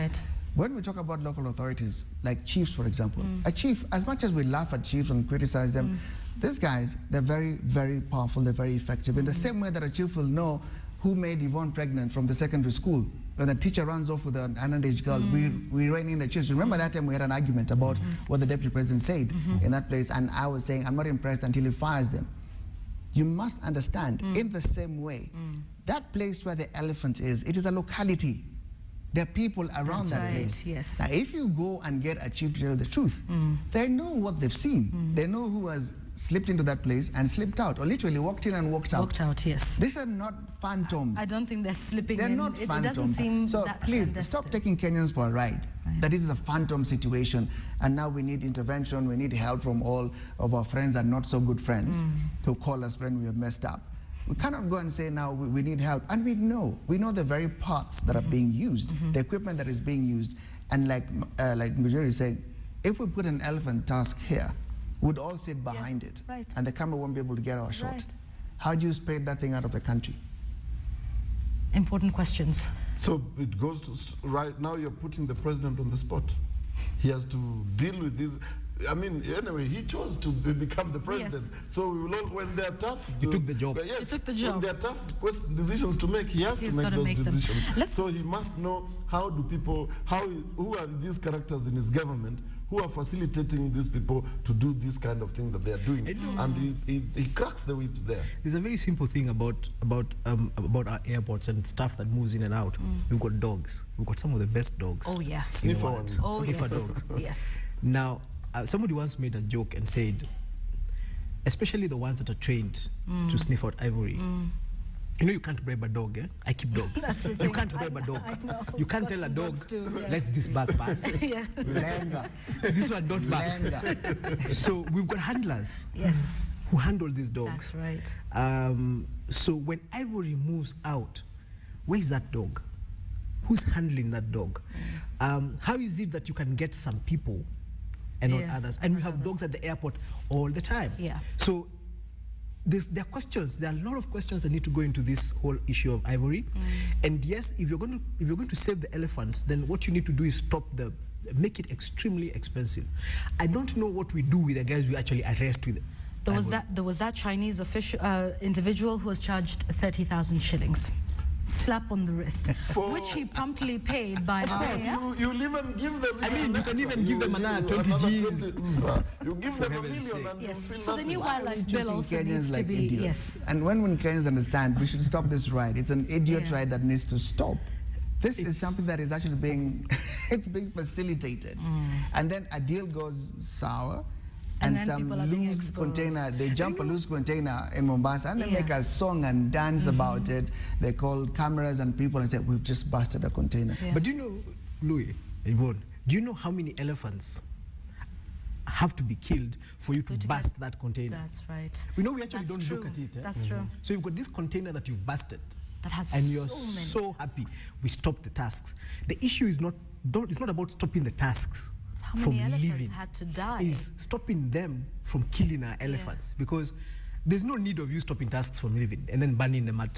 When we talk about local authorities, like chiefs, for example, a chief, as much as we laugh at chiefs and criticize them, these guys, they're very, very powerful, they're very effective. In the same way that a chief will know who made Yvonne pregnant from the secondary school. When the teacher runs off with an underage girl, we rein in the chiefs. Remember that time we had an argument about what the deputy president said in that place, and I was saying, I'm not impressed until he fires them. You must understand, in the same way, that place where the elephant is, it is a locality. There are people around that place. Now, if you go and get a chief to tell the truth, they know what they've seen. They know who has slipped into that place and slipped out, or literally walked in and walked out. These are not phantoms. I don't think they're slipping in. They're not phantoms. So please, stop taking Kenyans for a ride. That this is a phantom situation, and now we need intervention, we need help from all of our friends and not so good friends to call us when we have messed up. We cannot go and say now we need help, and we know the very parts that are being used, the equipment that is being used, and like Ngunjiri said, if we put an elephant tusk here, we'd all sit behind it, and the camera won't be able to get our shot. How do you spread that thing out of the country? Important questions. So it goes to, right now you're putting the president on the spot. He has to deal with this. I mean, anyway, he chose to become the president. So we will all, when they're tough... He took the job. He took the job. When they're tough decisions to make, he has to make those decisions. So he must know how do people, who are these characters in his government who are facilitating these people to do this kind of thing that they are doing. And he cracks the whip there. There's a very simple thing about our airports and stuff that moves in and out. We've got dogs. We've got some of the best dogs. Oh, yeah. Sniffer dogs. Yes. Now, somebody once made a joke and said, especially the ones that are trained to sniff out ivory, you know you can't bribe a dog, eh? I keep dogs. You can't bribe a dog. You can't tell a dog, let this bag pass. This one don't bark. So we've got handlers who handle these dogs. That's right. So when ivory moves out, where is that dog? Who's handling that dog? How is it that you can get some people and not others? And we have dogs at the airport all the time. So there are questions. There are a lot of questions that need to go into this whole issue of ivory. And yes, if you're going to save the elephants, then what you need to do is make it extremely expensive. I don't know what we do with the guys we actually arrest with. There was that Chinese official individual who was charged 30,000 shillings. Slap on the wrist, which he promptly paid by the way. You'll even give them... I mean, you can even give them another 20 G's. You give them $1 million and you feel so the new wildlife bill also needs to be... Idiots. And when Kenyans understand, we should stop this ride. It's an idiot ride that needs to stop. This is something that is actually being... it's being facilitated. And then a deal goes sour. And some loose container, they jump a loose container in Mombasa and they make a song and dance about it. They call cameras and people and say, we've just busted a container. But do you know, Louis, Yvonne, do you know how many elephants have to be killed for you to bust that container. That's right. We know we actually That's don't true. look at it. That's true. So you've got this container that you've busted. That has and you're so many. so happy we stopped the tasks. The issue is it's not about stopping the tasks How from many elephants living. had to die? It's stopping them from killing our elephants, because there's no need of you stopping tasks from living and then burning them at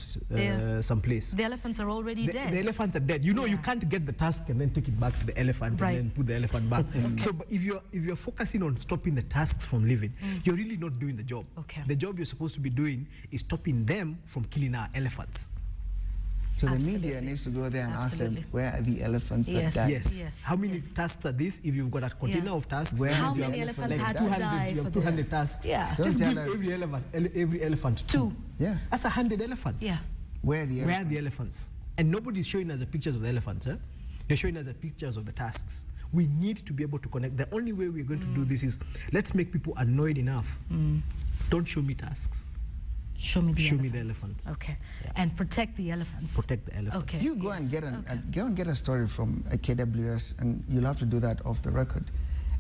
some place. The elephants are already dead. The elephants are dead. You know, you can't get the task and then take it back to the elephant and then put the elephant back. So but if you're focusing on stopping the tasks from living, you're really not doing the job. The job you're supposed to be doing is stopping them from killing our elephants. So the media needs to go there and ask them, where are the elephants that died? Yes. How many tasks are this? If you've got a container of tasks, how many elephants had to die? You have 200 tasks. Just give every elephant two. That's 100 elephants. Where are the elephants? Where are the elephants? And nobody's showing us the pictures of the elephants. They're showing us the pictures of the tasks. We need to be able to connect. The only way we're going to do this is, let's make people annoyed enough. Don't show me tasks. Show me the elephants. Okay. And protect the elephants. Protect the elephants. Okay. You go and get a story from a KWS, and you'll have to do that off the record.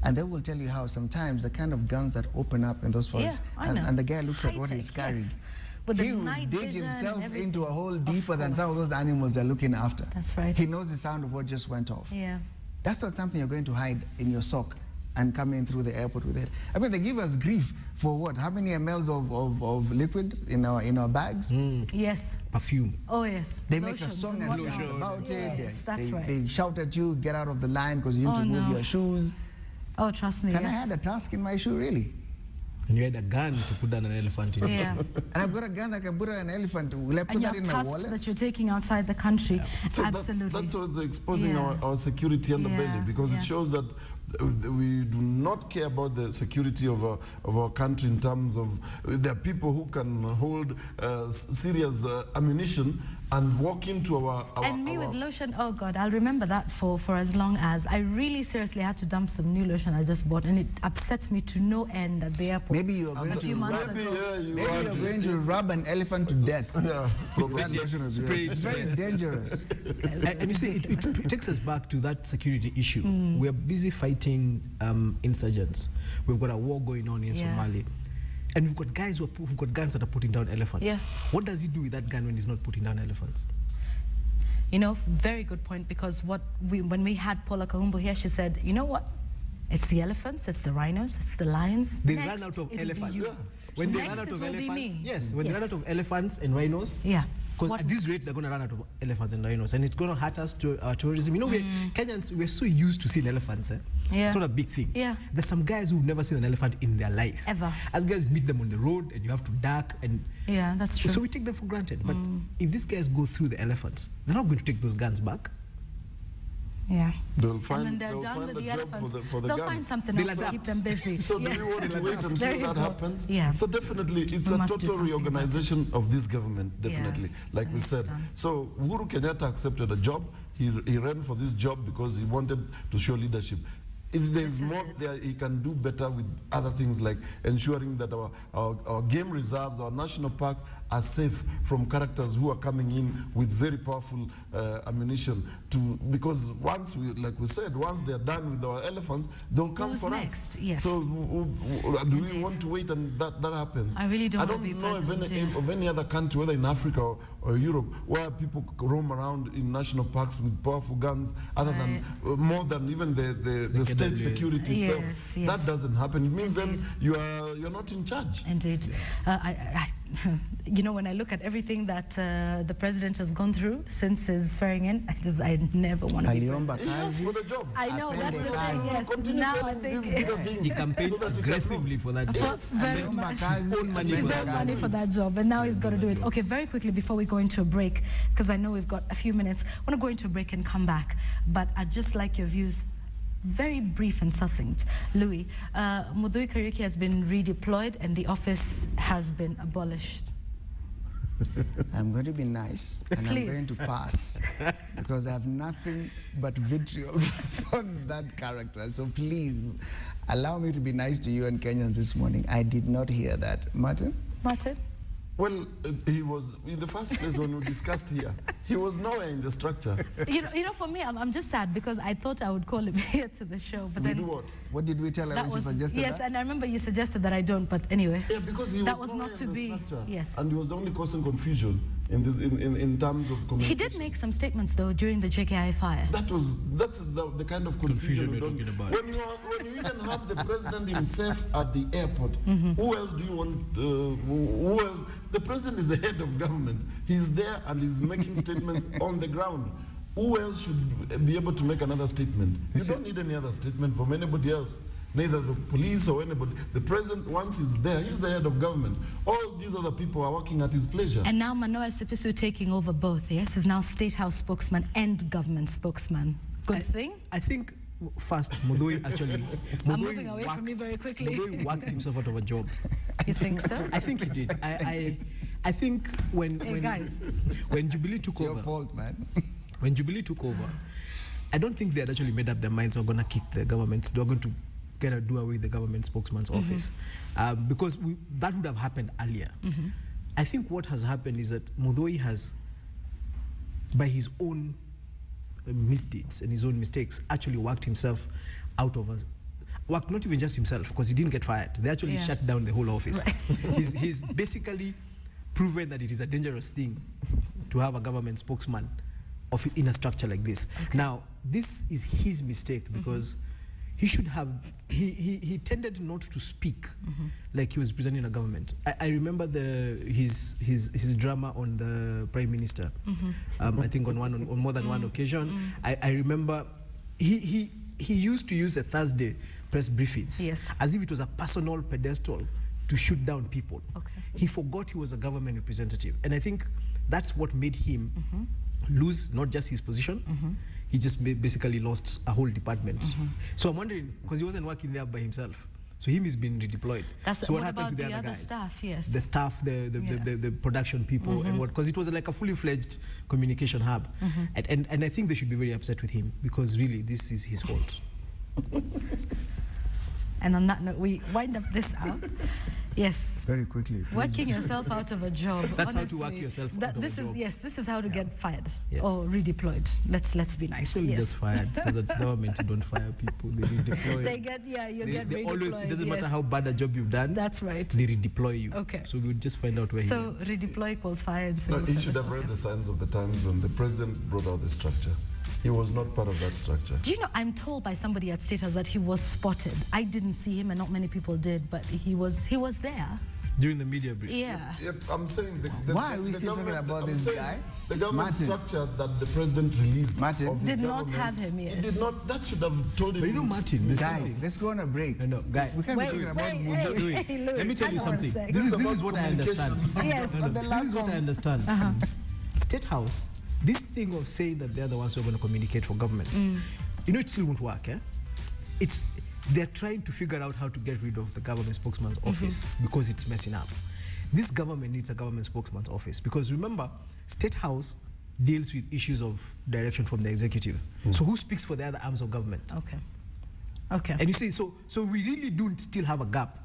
And they will tell you how sometimes the kind of guns that open up in those forests, and the guy looks at what he's carrying. But he will dig himself into a hole deeper than some of those animals they're looking after. That's right. He knows the sound of what just went off. That's not something you're going to hide in your sock and come in through the airport with it. I mean, they give us grief for what? How many mLs of liquid in our bags? Yes. Perfume. Oh, yes. They make a song and dance about it. They shout at you, get out of the line because you need to move your shoes. Oh, trust me. Can I add a task in my shoe, really? And you had a gun to put down an elephant in. And I've got a gun that can put an elephant. Will I put that in my wallet? That you're taking outside the country. So absolutely. That's what's exposing our security underbelly, because it shows that we do not care about the security of our country in terms of there are people who can hold serious ammunition and walk into our and me with lotion, oh God, I'll remember that for as long as I really seriously had to dump some new lotion I just bought, and it upsets me to no end at the airport. Maybe you're going to rub an elephant to death. That lotion is very dangerous. And you see, it takes us back to that security issue. We're busy fighting insurgents. We've got a war going on in Somalia. And we've got guys who've got guns that are putting down elephants. What does he do with that gun when he's not putting down elephants? You know, very good point, because when we had Paula Kahumbu here, she said, you know what? It's the elephants, it's the rhinos, it's the lions. They run out of elephants. When they run out of elephants, when they run out of elephants and rhinos, because at this rate they're going to run out of elephants and rhinos, and it's going to hurt us to our tourism. You know, Kenyans, we're so used to seeing elephants. It's not a big thing. There's some guys who've never seen an elephant in their life. Ever. As guys meet them on the road and you have to duck and... that's true. So we take them for granted. But if these guys go through the elephants, they're not going to take those guns back. They'll find, and then they're done with the elephants. For the they'll guns. find something else to keep them busy. So do we want to wait until that happens? So definitely, it's a total reorganization of this government, definitely, like we said. So Uhuru Kenyatta accepted a job. He ran for this job because he wanted to show leadership. If there's more there, he can do better with other things like ensuring that our game reserves, our national parks are safe from characters who are coming in with very powerful ammunition. Because once like we said, once they're done with our elephants, they'll come for us. So do we want to wait and that happens? I really don't. I don't know of any other country, whether in Africa or Europe, where people roam around in national parks with powerful guns, other than more than even the state security itself. That doesn't happen. It means then you're not in charge. Indeed. You know, when I look at everything that the president has gone through since his swearing in, I never want to be president. For the job. I know, that's the thing, yes. Now I think... He campaigned aggressively for that job. Very much. Money for that job, and now he's got to do it. Okay, very quickly before we go into a break, because I know we've got a few minutes, I want to go into a break and come back. But I'd just like your views. Very brief and succinct. Louis, Mudui Kariuki has been redeployed and the office has been abolished. I'm going to be nice and I'm going to pass because I have nothing but vitriol for that character. So please allow me to be nice to you and Kenyans this morning. I did not hear that. Martin? Martin? Well, he was, in the first place when we discussed here, He was nowhere in the structure. You know, for me, I'm just sad because I thought I would call him here to the show, but then... Do what? What did we tell her when she suggested yes, that? and I remember you suggested that I don't, but anyway. Yeah, because he that was was not to in the be. structure. Yes. And he was only causing confusion in terms of communication. He did make some statements though during the JKI fire. That's the kind of confusion we're talking about. When you even have the president himself at the airport, who else do you want? Who else? The president is the head of government. He's there and he's making statements on the ground. Who else should be able to make another statement? You don't need any other statement from anybody else. Neither the police or anybody. The president, once he's there, he's the head of government. All these other people are working at his pleasure. And now Manoa Sipisu taking over both, yes? Is now State House spokesman and government spokesman. Good thing? I think first, Mudui actually... I'm moving away from me very quickly. Mudui worked himself out of a job. You think so? I think he did. I think when Jubilee took over... It's your fault, man. When Jubilee took over, I don't think they had actually made up their minds they were going to kick the government. They were going to do away with the government spokesman's office. Because that would have happened earlier. I think what has happened is that Mudui has, by his own misdeeds and his own mistakes, actually worked himself out of us. Worked not even just himself, because he didn't get fired. They actually shut down the whole office. Right. he's basically proven that it is a dangerous thing to have a government spokesman in a structure like this. Okay. Now, this is his mistake because he should have, he tended not to speak like he was presenting a government. I remember his drama on the Prime Minister. I think on more than one occasion. I remember he used to use a Thursday press briefings as if it was a personal pedestal to shoot down people. Okay. He forgot he was a government representative. And I think that's what made him lose not just his position, he just basically lost a whole department. So I'm wondering, because he wasn't working there by himself, so him is being redeployed. So what happened to the other guys? Staff, yes. The staff, the production people, and what, because it was like a fully fledged communication hub. And I think they should be very upset with him, because really this is his fault. And on that note, we wind up this up. Yes. Very quickly. Please. Working yourself out of a job. That's honestly, how to work yourself out of a job. Yes, this is how to get fired or redeployed. Let's be nice. Actually, just fired, so that government don't fire people. They redeploy. They get get redeployed. Always, it doesn't matter how bad a job you've done. That's right. They redeploy you. Okay. So we'll just find out where he went. So redeploy equals fired. No, he should have read the signs of the times when the president brought out the structure. He was not part of that structure. Do you know, I'm told by somebody at State House that he was spotted. I didn't see him, and not many people did, but he was there. During the media brief? Yeah. Yep, I'm saying why are we still talking about this guy? The government structure that the president released did not have him yet. He did not. That should have told him. But you know, Martin, guys, let's go on a break. No, guys, we can't be talking about Mutua. Hey, let me tell you something. This is what I understand. Yes. This is what I understand. State House, this thing of saying that they're the ones who are going to communicate for government, you know, it still won't work. They're trying to figure out how to get rid of the government spokesman's office because it's messing up. This government needs a government spokesman's office because remember, State House deals with issues of direction from the executive. So who speaks for the other arms of government? Okay. And you see, so we really do still have a gap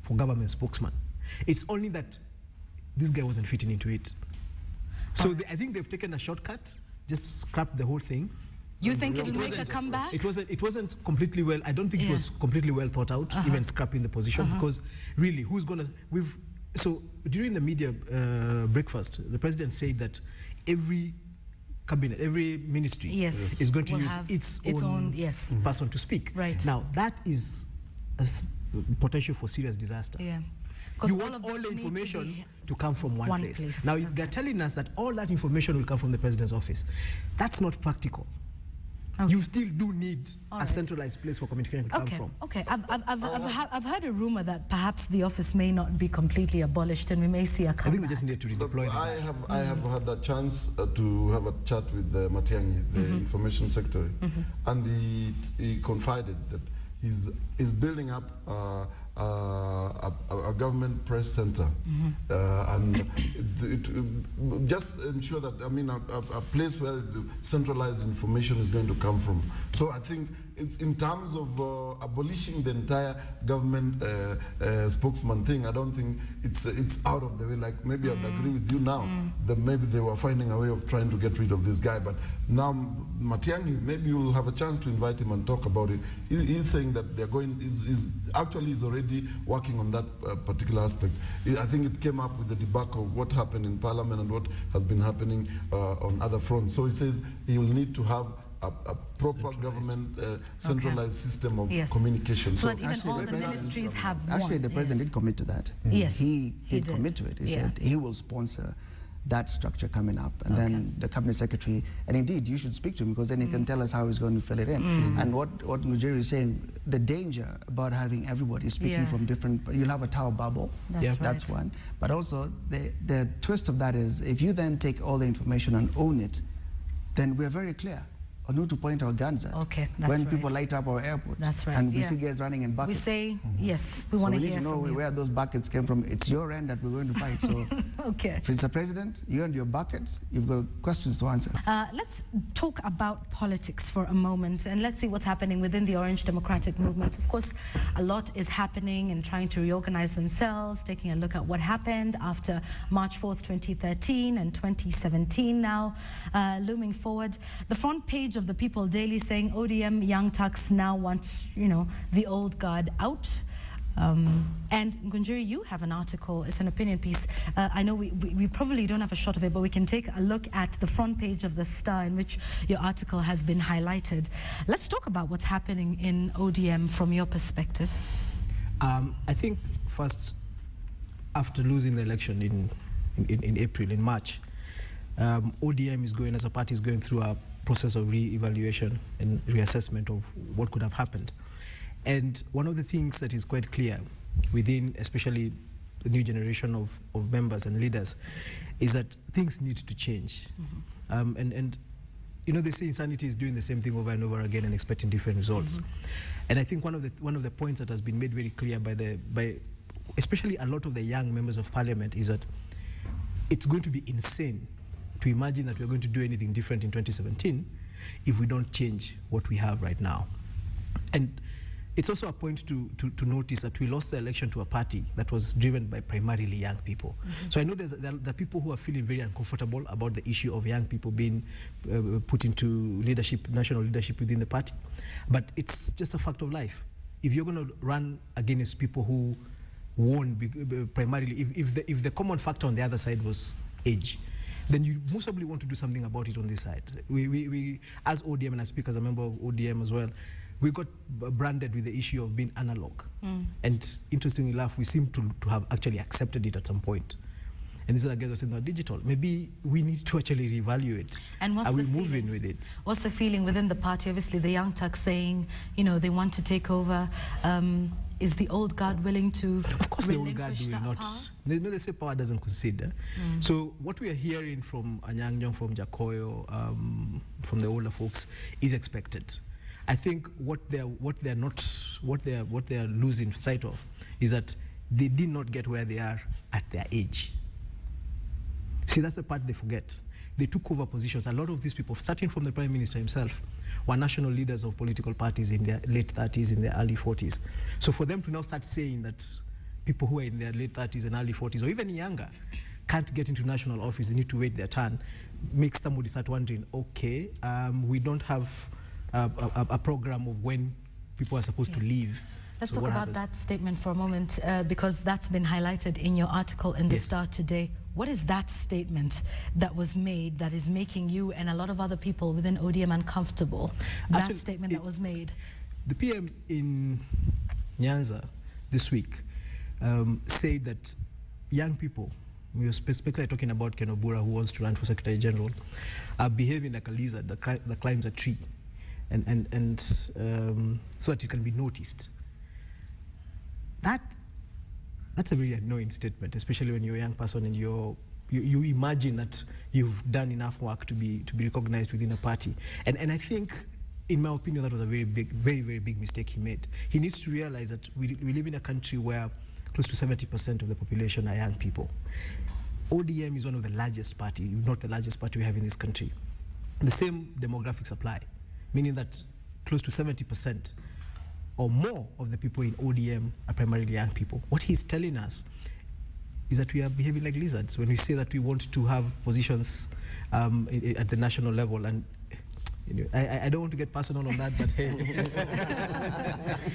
for government spokesman. It's only that this guy wasn't fitting into it. So I think they've taken a shortcut, just scrapped the whole thing. You think it'll make a comeback? It wasn't completely well. I don't think it was completely well thought out, even scrapping the position, because really, who's gonna? So during the media breakfast, the president said that every cabinet, every ministry is going to use its own person to speak. Right. Now that is a potential for serious disaster. Yeah. You want all the information to come from one place. Now they're telling us that all that information will come from the president's office. That's not practical. You still do need a centralized place for communication to come from. Okay, I've heard a rumor that perhaps the office may not be completely abolished and we may see a comeback. I think we just need to redeploy I have had a chance to have a chat with Matiang'i, the information secretary, and he confided that he's building up a a government press center, and just ensure that, I mean, a place where the centralized information is going to come from. So I think it's in terms of abolishing the entire government spokesman thing. I don't think it's out of the way. Like, maybe I'd agree with you now that maybe they were finding a way of trying to get rid of this guy, but now Matiang'i, maybe you'll have a chance to invite him and talk about it. He's saying that they're going, actually is already working on that particular aspect. I think it came up with the debacle of what happened in Parliament and what has been happening on other fronts. So he says he will need to have a proper government centralized system of communication. So that even all the ministries have one. Actually, the president did commit to that. Yes. He did commit to it. He said he will sponsor that structure coming up, and then the cabinet secretary, and indeed you should speak to him, because then he can tell us how he's going to fill it in. And what Ngunjiri is saying, the danger about having everybody speaking from different, you'll have a tower bubble. That's one. But also the twist of that is, if you then take all the information and own it, then we're very clear on who to point our guns at. When people light up our airports. And we see guys running in buckets. We say, yes, we want to hear from you. We need to know where those buckets came from. It's your end that we're going to fight. So, Mr. President, you and your buckets, you've got questions to answer. Let's talk about politics for a moment, and let's see what's happening within the Orange Democratic Movement. Of course, a lot is happening and trying to reorganize themselves, taking a look at what happened after March 4th, 2013 and 2017 now, looming forward. The front page of the People Daily saying ODM young Turks now want, the old guard out. And Ngunjiri, you have an article, it's an opinion piece. I know we probably don't have a shot of it, but we can take a look at the front page of the Star in which your article has been highlighted. Let's talk about what's happening in ODM from your perspective. I think first, after losing the election in April, in March, ODM is going, as a party, is going through a process of re-evaluation and reassessment of what could have happened. And one of the things that is quite clear within, especially the new generation of members and leaders, is that things need to change. And they say insanity is doing the same thing over and over again and expecting different results. And I think one of the points that has been made very clear by especially a lot of the young members of parliament is that it's going to be insane to imagine that we're going to do anything different in 2017 if we don't change what we have right now. And it's also a point to notice that we lost the election to a party that was driven by primarily young people. So I know there are people who are feeling very uncomfortable about the issue of young people being put into leadership, national leadership within the party. But it's just a fact of life. If you're going to run against people who won primarily, if the common factor on the other side was age, then you most probably want to do something about it on this side. We as ODM, and I speak as a member of ODM as well, we got branded with the issue of being analog. And interestingly enough, we seem to have actually accepted it at some point. And this is again saying that digital. Maybe we need to actually reevaluate. And what's are we moving with it? What's the feeling within the party? Obviously, the young Turks saying, they want to take over. Is the old guard willing to Of course the old guard will not. They say power doesn't consider. So what we are hearing from Anyang, from Jakoyo, from the older folks, is expected. I think what they are losing sight of is that they did not get where they are at their age. See, that's the part they forget. They took over positions. A lot of these people, starting from the Prime Minister himself, were national leaders of political parties in their late 30s, in their early 40s. So for them to now start saying that people who are in their late 30s and early 40s, or even younger, can't get into national office, they need to wait their turn, makes somebody start wondering, okay, we don't have a program of when people are supposed to leave. Let's talk about that statement for a moment, because that's been highlighted in your article in the Star today. What is that statement that was made that is making you and a lot of other people within ODM uncomfortable? That statement that was made. The PM in Nyanza this week said that young people, we were specifically talking about Ken Obura, who wants to run for Secretary General, are behaving like a lizard that climbs a tree, and so that it can be noticed. That's a very annoying statement, especially when you're a young person and you imagine that you've done enough work to be recognized within a party. And I think in my opinion, that was a very big mistake he made. He needs to realize that we live in a country where close to 70% of the population are young people. ODM is one of the largest party, if not the largest party we have in this country. The same demographics apply, meaning that close to 70% or more of the people in ODM are primarily young people. What he's telling us is that we are behaving like lizards when we say that we want to have positions at the national level. And I don't want to get personal on that, but hey.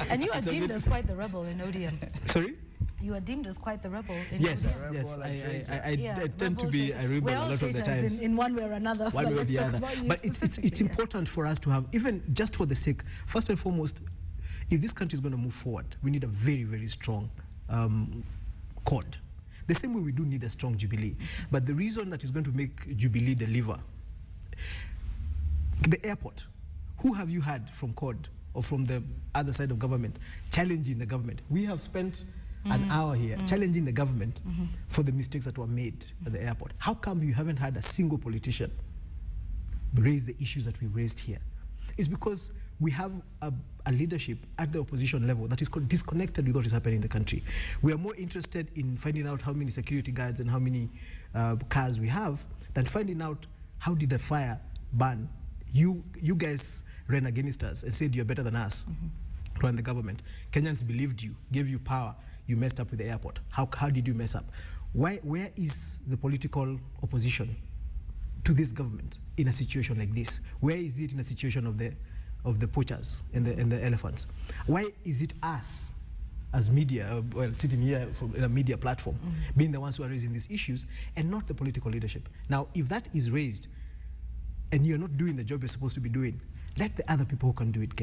And you are deemed as quite the rebel in ODM. Sorry? You are deemed as quite the rebel in yes, ODM. Yes, I tend to be a rebel a lot of the times. In one way or another. One way or the other. But it's important for us to have, even just for the sake, first and foremost, if this country is going to move forward, we need a very strong code. The same way we do need a strong Jubilee. But the reason that is going to make Jubilee deliver, the airport, who have you had from CORD or from the other side of government challenging the government? We have spent an hour here challenging the government for the mistakes that were made at the airport. How come you haven't had a single politician raise the issues that we raised here? It's because we have a leadership at the opposition level that is disconnected with what is happening in the country. We are more interested in finding out how many security guards and how many cars we have than finding out how did the fire burn. You guys ran against us and said you're better than us to run the government. Kenyans believed you, gave you power. You messed up with the airport. How did you mess up? Where is the political opposition to this government in a situation like this? Where is it in a situation of the poachers and the elephants? Why is it us as media, well, sitting here in a media platform, being the ones who are raising these issues and not the political leadership? Now, if that is raised and you're not doing the job you're supposed to be doing, let the other people who can do it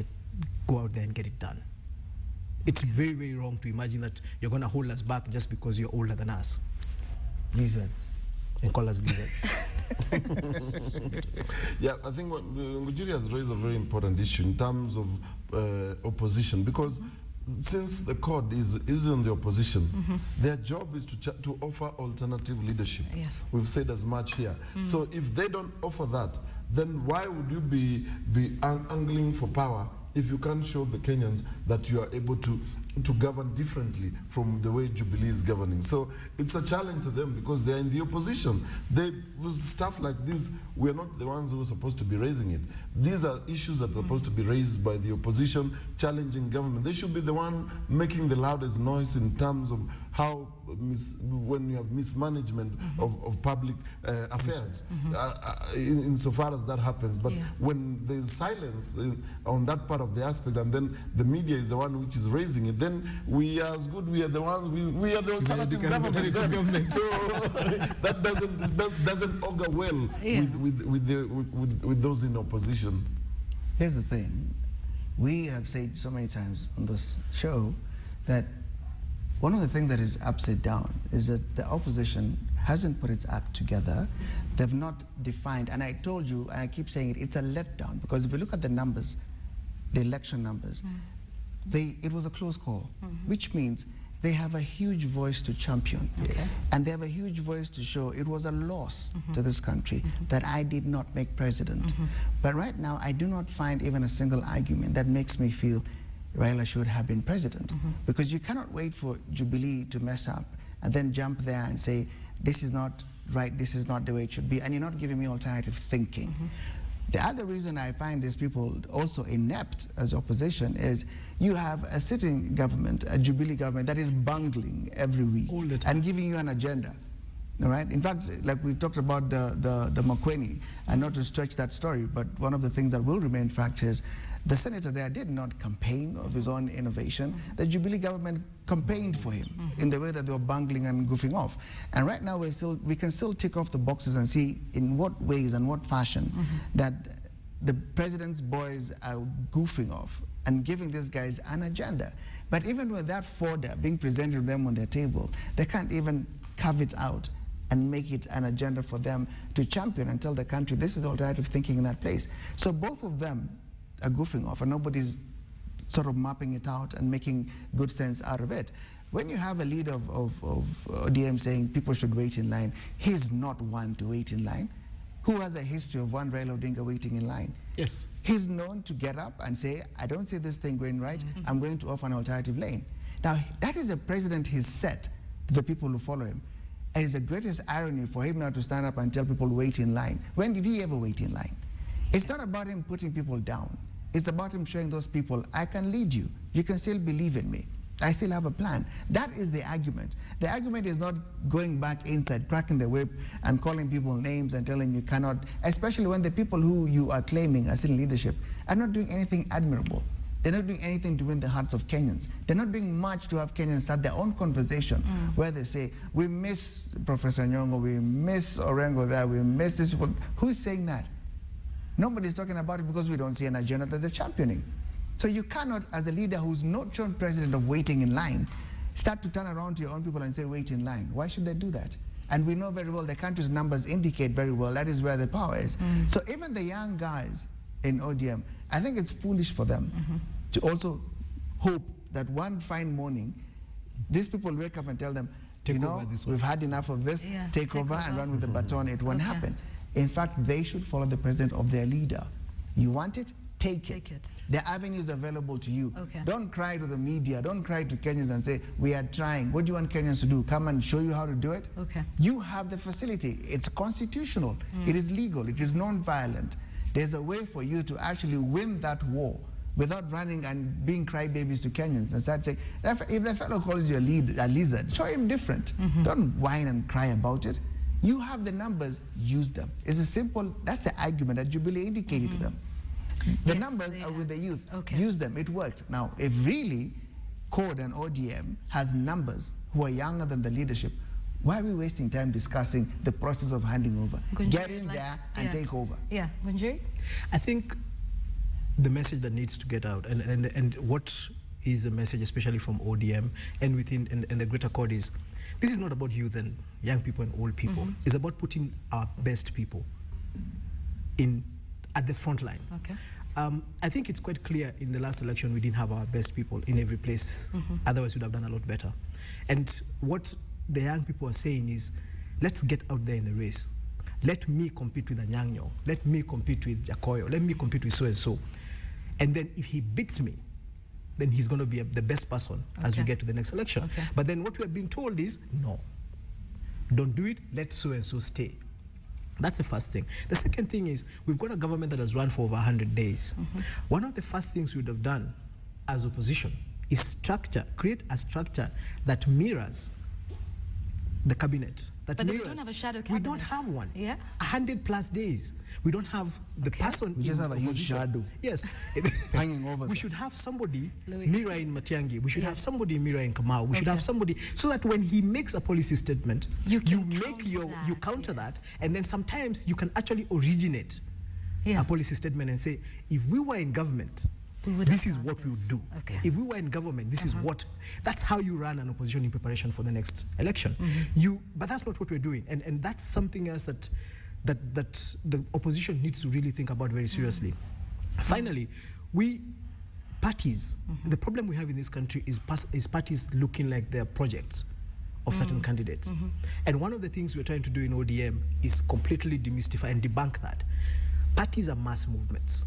go out there and get it done. It's very wrong to imagine that you're going to hold us back just because you're older than us. Lizards. And call us lizards. Yeah, I think what Ngunjiri has raised a very important issue in terms of opposition, because since the CORD is in the opposition, their job is to offer alternative leadership. Yes. We've said as much here. So if they don't offer that, then why would you be angling for power if you can't show the Kenyans that you are able to govern differently from the way Jubilee is governing? So it's a challenge to them because they're in the opposition. With stuff like this, we're not the ones who are supposed to be raising it. These are issues that are supposed to be raised by the opposition, challenging government. They should be the one making the loudest noise in terms of how, when you have mismanagement of public affairs, insofar as that happens. But when there's silence on that part of the aspect, and then the media is the one which is raising it, then we are as good, we are the ones, we are the alternative government. So that doesn't augur well with those in opposition. Here's the thing. We have said so many times on this show that one of the things that is upside down is that the opposition hasn't put its act together. They've not defined, and I told you, and I keep saying it, it's a letdown, because if you look at the numbers, the election numbers, it was a close call, which means they have a huge voice to champion. And they have a huge voice to show it was a loss to this country that I did not make president. But right now, I do not find even a single argument that makes me feel Raila should have been president. Because you cannot wait for Jubilee to mess up and then jump there and say, this is not right, this is not the way it should be, and you're not giving me alternative thinking. The other reason I find these people also inept as opposition is you have a sitting government, a Jubilee government, that is bungling every week and giving you an agenda. All right? In fact, like we talked about the Makweni, and not to stretch that story, but one of the things that will remain fact is the senator there did not campaign of his own innovation. The Jubilee government campaigned for him in the way that they were bungling and goofing off. And right now we can still tick off the boxes and see in what ways and what fashion that the president's boys are goofing off and giving these guys an agenda. But even with that fodder being presented to them on their table, they can't even carve it out and make it an agenda for them to champion and tell the country this is alternative thinking in that place. So both of them are goofing off and nobody's sort of mapping it out and making good sense out of it. When you have a leader of ODM saying people should wait in line, he's not one to wait in line. who has a history of one Raila Odinga waiting in line. Yes. He's known to get up and say, I don't see this thing going right, I'm going to offer an alternative lane. Now, that is a precedent he's set to the people who follow him. And it's the greatest irony for him now to stand up and tell people wait in line. When did he ever wait in line? It's not about him putting people down. It's about him showing those people, I can lead you. You can still believe in me. I still have a plan. That is the argument. The argument is not going back inside, cracking the whip and calling people names and telling you cannot, especially when the people who you are claiming are still in leadership are not doing anything admirable. They're not doing anything to win the hearts of Kenyans. They're not doing much to have Kenyans start their own conversation where they say, we miss Professor Nyong'o, we miss Orengo there, we miss this people. Who's saying that? Nobody's talking about it because we don't see an agenda that they're championing. So you cannot, as a leader who's not shown precedent of waiting in line, start to turn around to your own people and say, wait in line. Why should they do that? And we know very well the country's numbers indicate very well that is where the power is. So even the young guys in ODM, I think it's foolish for them to also hope that one fine morning, these people wake up and tell them, you know, we've had enough of this, take over and run with the baton. It won't happen. In fact, they should follow the president of their leader. You want it? Take it. There are avenues available to you. Don't cry to the media. Don't cry to Kenyans and say, we are trying. What do you want Kenyans to do? Come and show you how to do it? You have the facility. It's constitutional. It is legal. It is non-violent. There's a way for you to actually win that war without running and being crybabies to Kenyans and start saying, if the fellow calls you a lizard, show him different. Don't whine and cry about it. You have the numbers, use them. It's a simple, that's the argument that Jubilee indicated to them. The numbers are with the youth. Use them. It worked. Now, if really CORD and ODM has numbers who are younger than the leadership, why are we wasting time discussing the process of handing over? Ngunjiri, get in there and take over. Ngunjiri? I think the message that needs to get out, and what is the message, especially from ODM and within and the greater CORD, is this is not about youth and young people and old people. It's about putting our best people at the front line. I think it's quite clear in the last election we didn't have our best people in every place. Otherwise we'd have done a lot better. And what the young people are saying is, let's get out there in the race. Let me compete with Anyang'o. Let me compete with Jakoyo. Let me compete with so-and-so. And then if he beats me, then he's going to be the best person as we get to the next election. But then what we have been told is, no, don't do it, let so-and-so stay. That's the first thing. The second thing is, we've got a government that has run for over 100 days. One of the first things we would have done as opposition is create a structure that mirrors the cabinet. But we don't have a shadow cabinet. We don't have one. 100+ days. We don't have the person. We just have a huge shadow. Yes. Hanging over. We should have somebody mirroring Matiang'i. We should have somebody mirroring Kamau. We should have somebody, so that when he makes a policy statement, you counter that, and then sometimes you can actually originate a policy statement and say, if we were in government, this is what we would do. If we were in government, this is what. That's how you run an opposition in preparation for the next election. But that's not what we're doing, and that's something else that the opposition needs to really think about very seriously. Finally, parties. The problem we have in this country is parties looking like they're projects of certain candidates. And one of the things we're trying to do in ODM is completely demystify and debunk that. Parties are mass movements.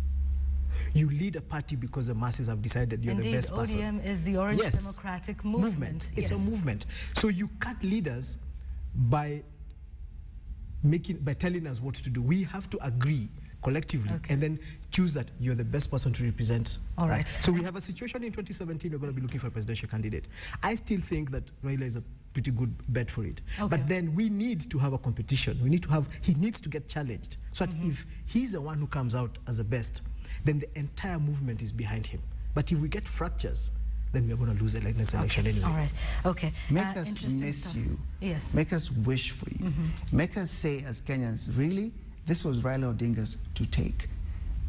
You lead a party because the masses have decided you're the best person. ODM is the Orange Democratic Movement. It's a movement. So you cut leaders by telling us what to do. We have to agree collectively and then choose that you're the best person to represent. All right. So we have a situation in 2017, we're going to be looking for a presidential candidate. I still think that Raila is a pretty good bet for it. But then we need to have a competition. He needs to get challenged. So that if he's the one who comes out as the best, then the entire movement is behind him. But if we get fractures, then we're going to lose the next election anyway. All right. Make us miss you. Make us wish for you. Make us say as Kenyans, really, this was Raila Odinga's to take.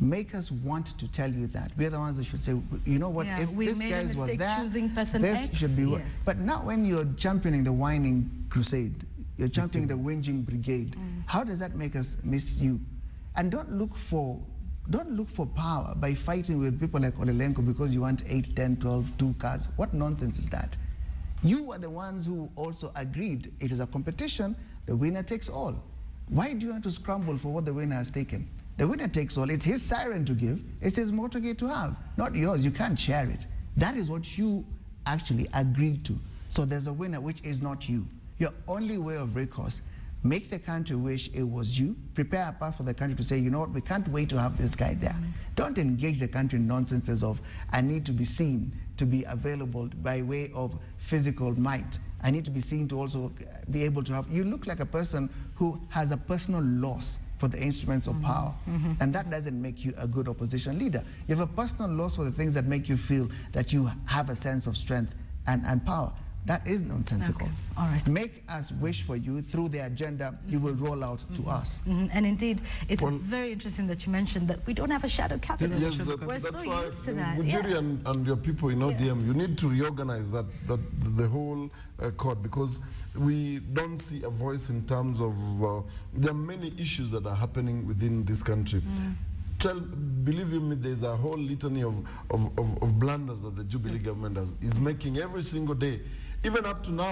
Make us want to tell you that. We're the ones that should say, you know what, if this guy was there, this should be what. But not when you're championing the whining crusade. You're championing the whinging brigade. How does that make us miss you? And don't look for power by fighting with people like Olelenko because you want 8, 10, 12, 2 cars. What nonsense is that? You are the ones who also agreed it is a competition, the winner takes all. Why do you want to scramble for what the winner has taken? The winner takes all. It's his siren to give. It's his motorcade to have, not yours. You can't share it. That is what you actually agreed to. So there's a winner which is not you. Your only way of recourse, make the country wish it was you. Prepare a path for the country to say, you know what, we can't wait to have this guy there. Don't engage the country in nonsenses of, I need to be seen to be available by way of physical might. I need to be seen to also be able to have, you look like a person who has a personal loss for the instruments of power. And that doesn't make you a good opposition leader. You have a personal loss for the things that make you feel that you have a sense of strength and power. That is nonsensical. Okay. All right. Make us wish for you through the agenda you will roll out to us. And indeed, it's very interesting that you mentioned that we don't have a shadow cabinet. Yes, We're that's so why used to that. Ngunjiri and your people in ODM, you need to reorganize the whole court, because we don't see a voice in terms of there are many issues that are happening within this country. Believe you me, there's a whole litany of blunders that the Jubilee government is making every single day. Even up to now,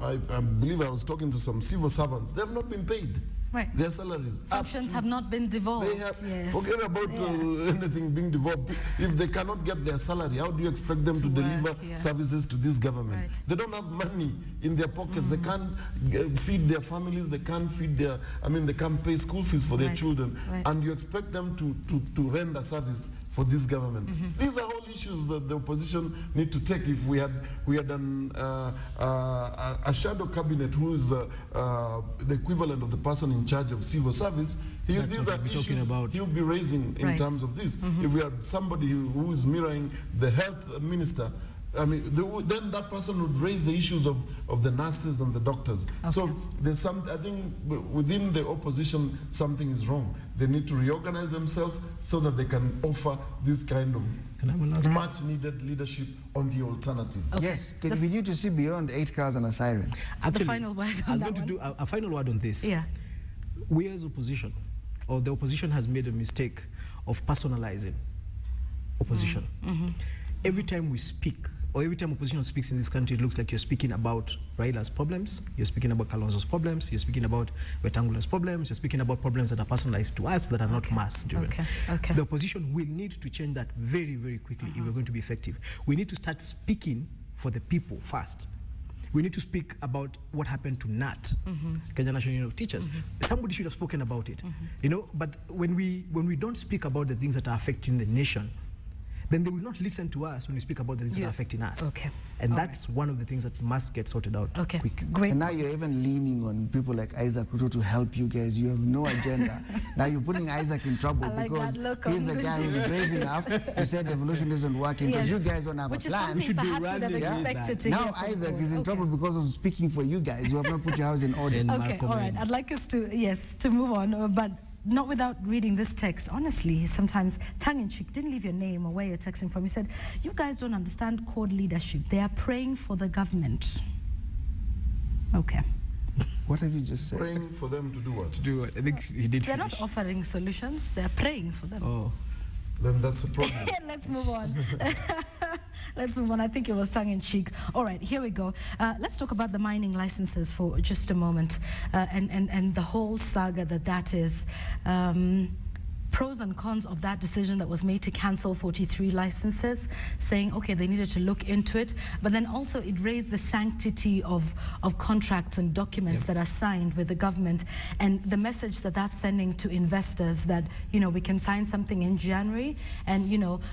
I believe I was talking to some civil servants. They have not been paid. Right. Their salaries. Functions have not been devolved. They have, forget about anything being devolved. If they cannot get their salary, how do you expect them to deliver services to this government? Right. They don't have money in their pockets. They can't feed their families. They can't feed their, they can't pay school fees for their children. Right. And you expect them to render service for this government. These are all issues that the opposition need to take. If we had a shadow cabinet who is the equivalent of the person in charge of civil service, these are issues he'll be raising in terms of this. If we had somebody who is mirroring the health minister, then that person would raise the issues of the nurses and the doctors. Okay. So there's I think within the opposition something is wrong. They need to reorganize themselves so that they can offer this kind of much needed leadership on the alternative. Okay. Yes, we need to see beyond 8 cars and a siren. Actually, the final word on I'm that going to do a final word on this. Yeah. We as opposition, or the opposition has made a mistake of personalizing opposition. Every time we speak, or every time opposition speaks in this country, it looks like you're speaking about Raila's problems, you're speaking about Kalonzo's problems, you're speaking about Wetangula's problems, you're speaking about problems that are personalized to us, that are not mass-driven. Okay. The opposition will need to change that very, very quickly if we're going to be effective. We need to start speaking for the people first. We need to speak about what happened to NAT, Kenya National Union of Teachers. Somebody should have spoken about it, but when we don't speak about the things that are affecting the nation, then they will not listen to us when we speak about the things that are affecting us. Okay. And that's one of the things that must get sorted out quick. Great. And now you're even leaning on people like Isaac Ruto to help you guys. You have no agenda. Now you're putting Isaac in trouble because he's the guy who's brave enough to say the evolution isn't working because you guys don't have a plan. We should be running Now Isaac is in trouble because of speaking for you guys. You have not put your house in order. Okay, all right. I'd like us to move on, but not without reading this text. Honestly, sometimes tongue-in-cheek, didn't leave your name or where you're texting from. He said, you guys don't understand core leadership. They are praying for the government. Okay. What have you just said? Praying for them to do what? To do what? I think he did. They're not offering solutions. They're praying for them. Oh. Then that's a problem. Let's move on. Let's move on. I think it was tongue-in-cheek. All right, here we go. Let's talk about the mining licenses for just a moment and the whole saga that is. Pros and cons of that decision that was made to cancel 43 licenses, saying, okay, they needed to look into it, but then also it raised the sanctity of contracts and documents that are signed with the government, and the message that that's sending to investors that, we can sign something in January, and,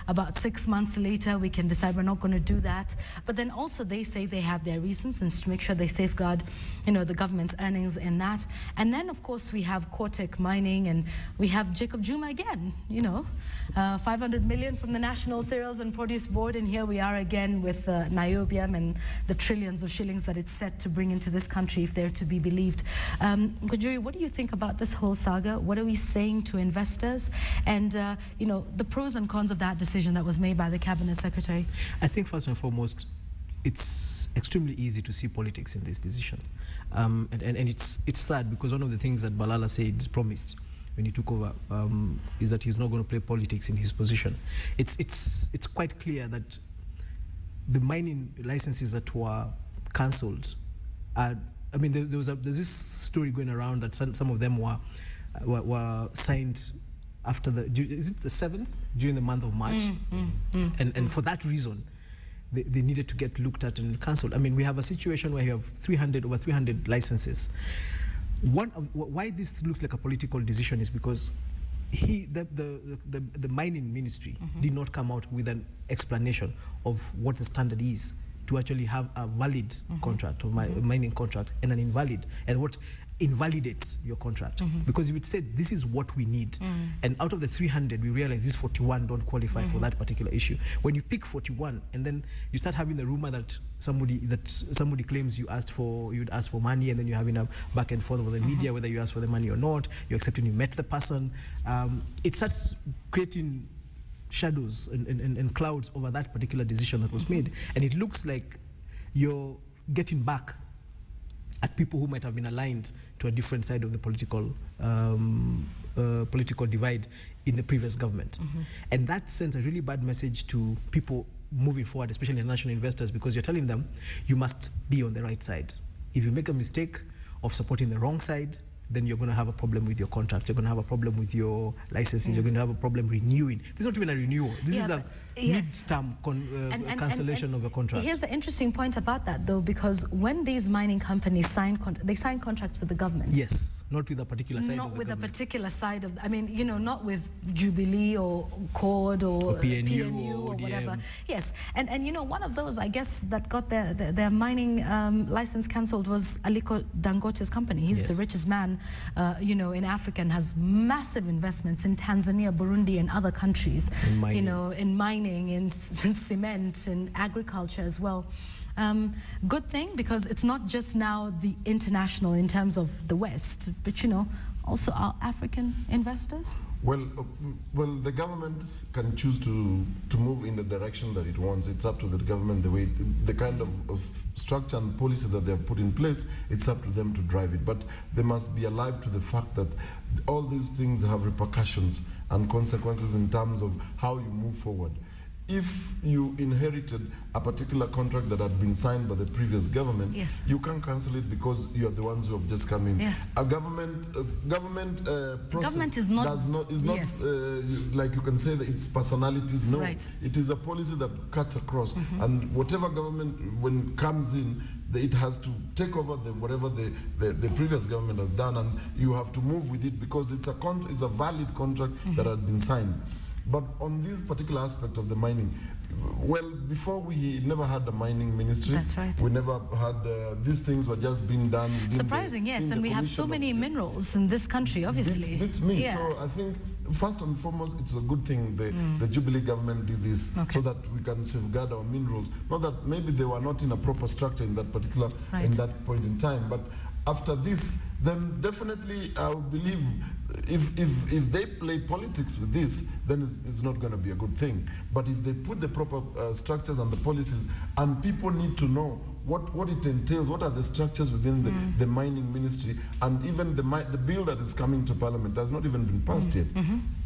about 6 months later, we can decide we're not going to do that. But then also they say they have their reasons and to make sure they safeguard, the government's earnings in that. And then, of course, we have Cortec Mining, and we have Jacob Juma again, 500 million from the National Cereals and Produce Board, and here we are again with Niobium and the trillions of shillings that it's set to bring into this country if they're to be believed. Ngunjiri, what do you think about this whole saga? What are we saying to investors? And, the pros and cons of that decision that was made by the Cabinet Secretary? I think first and foremost, it's extremely easy to see politics in this decision. And it's sad because one of the things that Balala said, promised, when he took over, is that he's not going to play politics in his position. It's quite clear that the mining licenses that were cancelled are I mean, there's this story going around that some of them were signed after is it the 7th, during the month of March? And for that reason, they needed to get looked at and cancelled. I mean, we have a situation where you have over 300 licenses. Why this looks like a political decision is because the mining ministry did not come out with an explanation of what the standard is to actually have a valid contract or mining contract and an invalid, and what invalidates your contract. Because if it said this is what we need, and out of the 300 we realize these 41 don't qualify for that particular issue. When you pick 41 and then you start having the rumor that somebody claims you'd ask for money, and then you're having a back and forth with the media whether you asked for the money or not, you're accepting you met the person, it starts creating shadows and clouds over that particular decision that was made, and it looks like you're getting back at people who might have been aligned to a different side of the political divide in the previous government. And that sends a really bad message to people moving forward, especially international investors, because you're telling them you must be on the right side. If you make a mistake of supporting the wrong side, then you're going to have a problem with your contracts, you're going to have a problem with your licenses, you're going to have a problem renewing. This is not even a renewal. This is a mid-term cancellation of a contract. Here's the interesting point about that, though, because when these mining companies sign contracts with the government. Yes, not with a particular side of the government. Not with a particular side of, I mean, you know, not with Jubilee or Cord or PNU or whatever. Yes, and you know, one of those, I guess, that got their mining license cancelled was Aliko Dangote's company. He's the richest man, you know, in Africa, and has massive investments in Tanzania, Burundi, and other countries. You know, in mining, in cement, in agriculture as well. Good thing, because it's not just now the international in terms of the West, but you know, also our African investors. Well, the government can choose to move in the direction that it wants. It's up to the government, the kind of structure and policy that they have put in place. It's up to them to drive it. But they must be alive to the fact that all these things have repercussions and consequences in terms of how you move forward. If you inherited a particular contract that had been signed by the previous government, you can't cancel it because you are the ones who have just come in. A government process is not like you can say that its personalities. No, it is a policy that cuts across, and whatever government when it comes in, it has to take over whatever the previous government has done, and you have to move with it because it's a valid contract that had been signed. But on this particular aspect of the mining, well, before we never had a mining ministry. That's right. We never had, these things were just being done. Surprising, yes, and we have so many minerals in this country, obviously. Beats me. So I think, first and foremost, it's a good thing the Jubilee government did this, so that we can safeguard our minerals. Not that maybe they were not in a proper structure in that particular, in that point in time, but after this, then definitely I would believe if they play politics with this, then it's not going to be a good thing. But if they put the proper structures and the policies, and people need to know what it entails, what are the structures within the mining ministry, and even the bill that is coming to Parliament has not even been passed yet.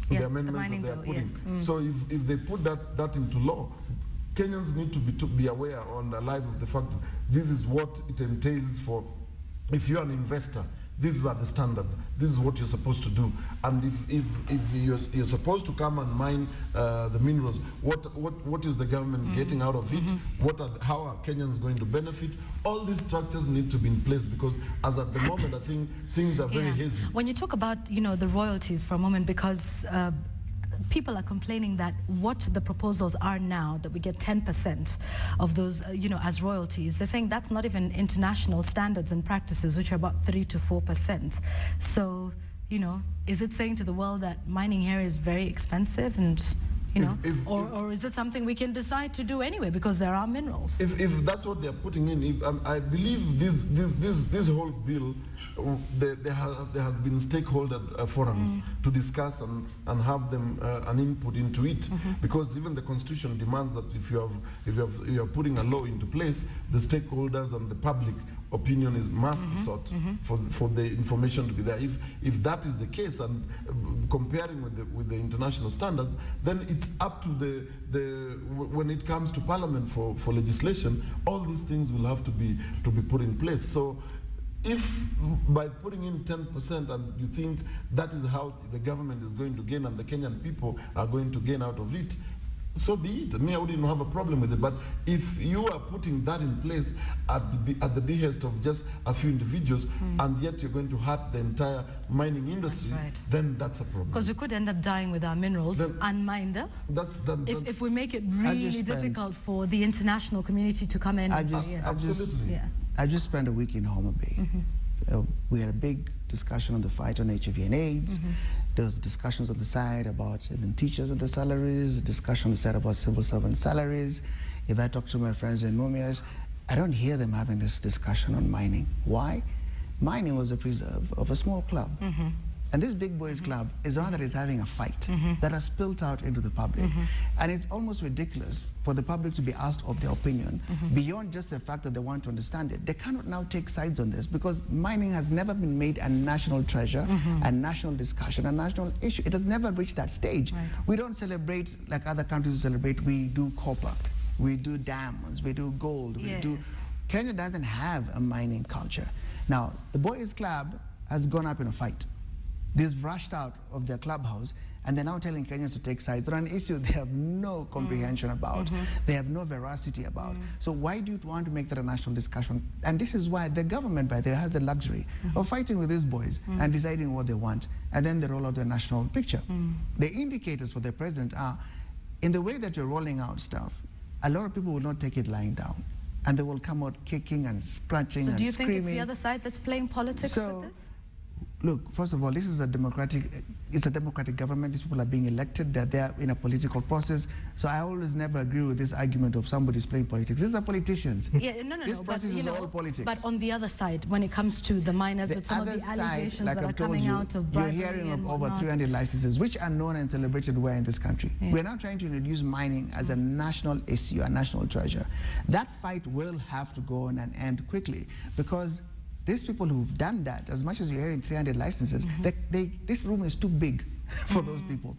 The amendments that they are putting. So if they put that into law, Kenyans need to be aware and alive of the fact that this is what it entails for. If you're an investor, these are the standards. This is what you're supposed to do. And if you're supposed to come and mine the minerals, what is the government getting out of it? How are Kenyans going to benefit? All these structures need to be in place, because as at the moment, I think things are very hazy. When you talk about, you know, the royalties for a moment, because people are complaining that what the proposals are now, that we get 10% of those, you know, as royalties. They're saying that's not even international standards and practices, which are about 3 to 4%. So, you know, is it saying to the world that mining here is very expensive, and you know, or is it something we can decide to do anyway because there are minerals? If that's what they're putting in, I believe this whole bill, there has been stakeholder forums to discuss and have them an input into it, because even the Constitution demands that if you are putting a law into place, the stakeholders and the public opinion must be sought for the information to be there. If that is the case, and comparing with the international standards, then it's up to when it comes to Parliament for legislation, all these things will have to be put in place. So if by putting in 10% and you think that is how the government is going to gain and the Kenyan people are going to gain out of it, so be it. Me, I wouldn't have a problem with it. But if you are putting that in place at the behest of just a few individuals, and yet you're going to hurt the entire mining industry, then that's a problem. Because we could end up dying with our minerals unmined. If we make it really difficult for the international community to come in. I just spent a week in Homer Bay. We had a big discussion on the fight on HIV and AIDS. There was discussions on the side about even teachers and their salaries, discussion on the side about civil servant salaries. If I talk to my friends in Mumias, I don't hear them having this discussion on mining. Why? Mining was a preserve of a small club. And this big boys club is the one that is having a fight that has spilled out into the public. And it's almost ridiculous for the public to be asked of their opinion beyond just the fact that they want to understand it. They cannot now take sides on this because mining has never been made a national treasure, a national discussion, a national issue. It has never reached that stage. We don't celebrate like other countries celebrate. We do copper, we do diamonds, we do gold, we do... Kenya doesn't have a mining culture. Now, the boys club has gone up in a fight. They've rushed out of their clubhouse and they're now telling Kenyans to take sides on an issue they have no comprehension about, they have no veracity about. So why do you want to make that a national discussion? And this is why the government, by the way, has the luxury of fighting with these boys and deciding what they want, and then they roll out their national picture. The indicators for the president are, in the way that you're rolling out stuff, a lot of people will not take it lying down. And they will come out kicking and scratching and screaming. So do you think it's the other side that's playing politics with this? Look, first of all, this is a democratic government. These people are being elected. They're there in a political process. So I always never agree with this argument of somebody's playing politics. These are politicians. This process is all politics. But on the other side, when it comes to the miners, with some of the allegations that are coming out of bribery, you're hearing of over 300 licenses, which are known and celebrated where in this country. We're now trying to introduce mining as a national issue, a national treasure. That fight will have to go on and end quickly, because these people who've done that, as much as you're hearing 300 licenses, this room is too big for those people.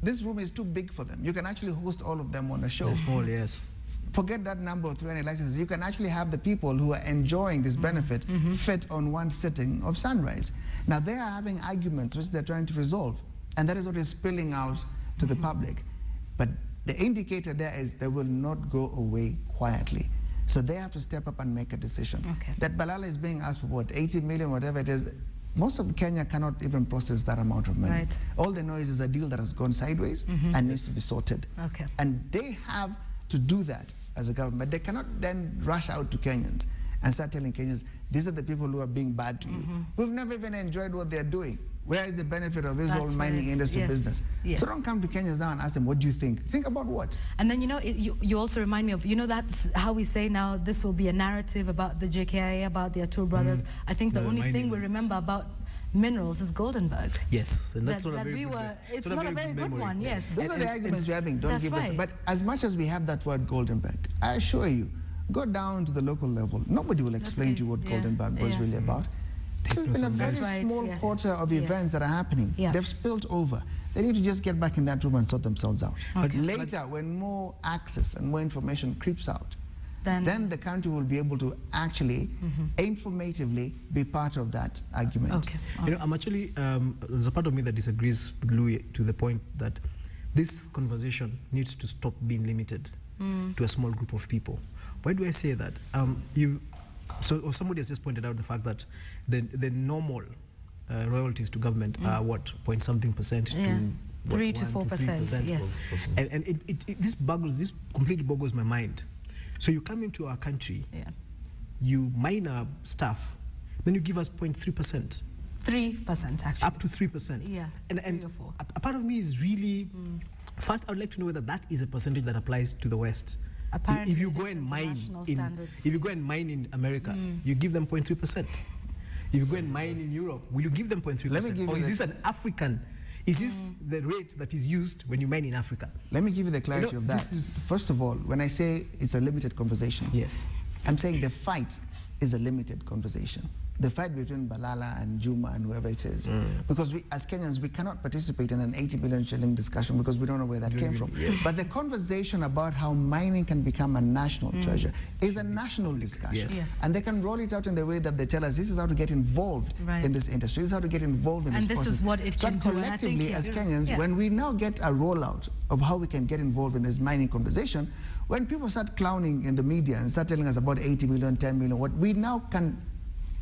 This room is too big for them. You can actually host all of them on a show. Small, yes. Forget that number of 300 licenses. You can actually have the people who are enjoying this benefit fit on one sitting of sunrise. Now, they are having arguments which they're trying to resolve, and that is what is spilling out to the public. But the indicator there is they will not go away quietly. So they have to step up and make a decision. That Balala is being asked for what, 80 million, whatever it is. Most of Kenya cannot even process that amount of money. All they know is a deal that has gone sideways and needs to be sorted. And they have to do that as a government. They cannot then rush out to Kenyans and start telling Kenyans, these are the people who are being bad to you. We've never even enjoyed what they're doing. Where is the benefit of this whole mining industry business? So don't come to Kenyans now and ask them, what do you think? Think about what? And then, you also remind me of, that's how we say now this will be a narrative about the JKIA, about the Atur brothers. I think the only thing we remember about minerals is Goldenberg. Yes, and that's not a very good one, yes. Those are the arguments we're having, don't give us. But as much as we have that word Goldenberg, I assure you, go down to the local level. Nobody will explain to you what Goldenberg was really about. This has been a very small quarter of events that are happening. They've spilled over. They need to just get back in that room and sort themselves out. But later, when more access and more information creeps out, then the country will be able to actually informatively be part of that argument. I'm actually, there's a part of me that disagrees with Louis to the point that this conversation needs to stop being limited to a small group of people. Why do I say that? So somebody has just pointed out the fact that the normal royalties to government are what, point something percent to 3 to 4%. Yes. And this completely boggles my mind. So you come into our country, you mine our stuff, then you give us 0.3%. 3% actually. Up to 3%. Yeah. And 3 or 4. A part of me is really first I would like to know whether that is a percentage that applies to the West. Apparently, if you go and mine in America, you give them 0.3%. If you go and mine in Europe, will you give them 0.3%? Or is this an African? Is this the rate that is used when you mine in Africa? Let me give you the clarity of that. First of all, when I say it's a limited conversation, yes, I'm saying the fight is a limited conversation. The fight between Balala and Juma and whoever it is. Because we, as Kenyans, we cannot participate in an 80 billion shilling discussion because we don't know where that came from. Yes. But the conversation about how mining can become a national treasure is a national discussion. Yes. And they can roll it out in the way that they tell us this is how to get involved in this industry, this is how to get involved in this process. And this is what it can but do. collectively, as Kenyans, when we now get a rollout of how we can get involved in this mining conversation, when people start clowning in the media and start telling us about 80 million, 10 million, what we now can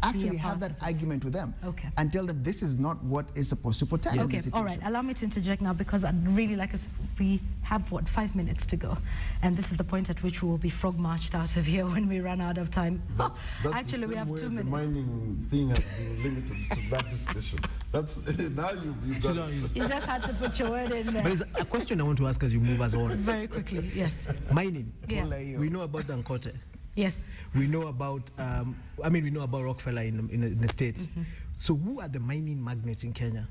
actually have that argument with them and tell them this is not what is supposed to protect. Okay, all right. Allow me to interject now because I'd really like us, we have, what, 5 minutes to go. And this is the point at which we will be frog marched out of here when we run out of time. That's actually, we have 2 minutes. The mining thing has been limited to that discussion. That's, now you've got You just had to put your word in there. But there's a question I want to ask as you move us on. Very quickly, yes. Mining. Yeah. We know about Dangote. Yes. We know about, we know about Rockefeller in the States. So who are the mining magnates in Kenya?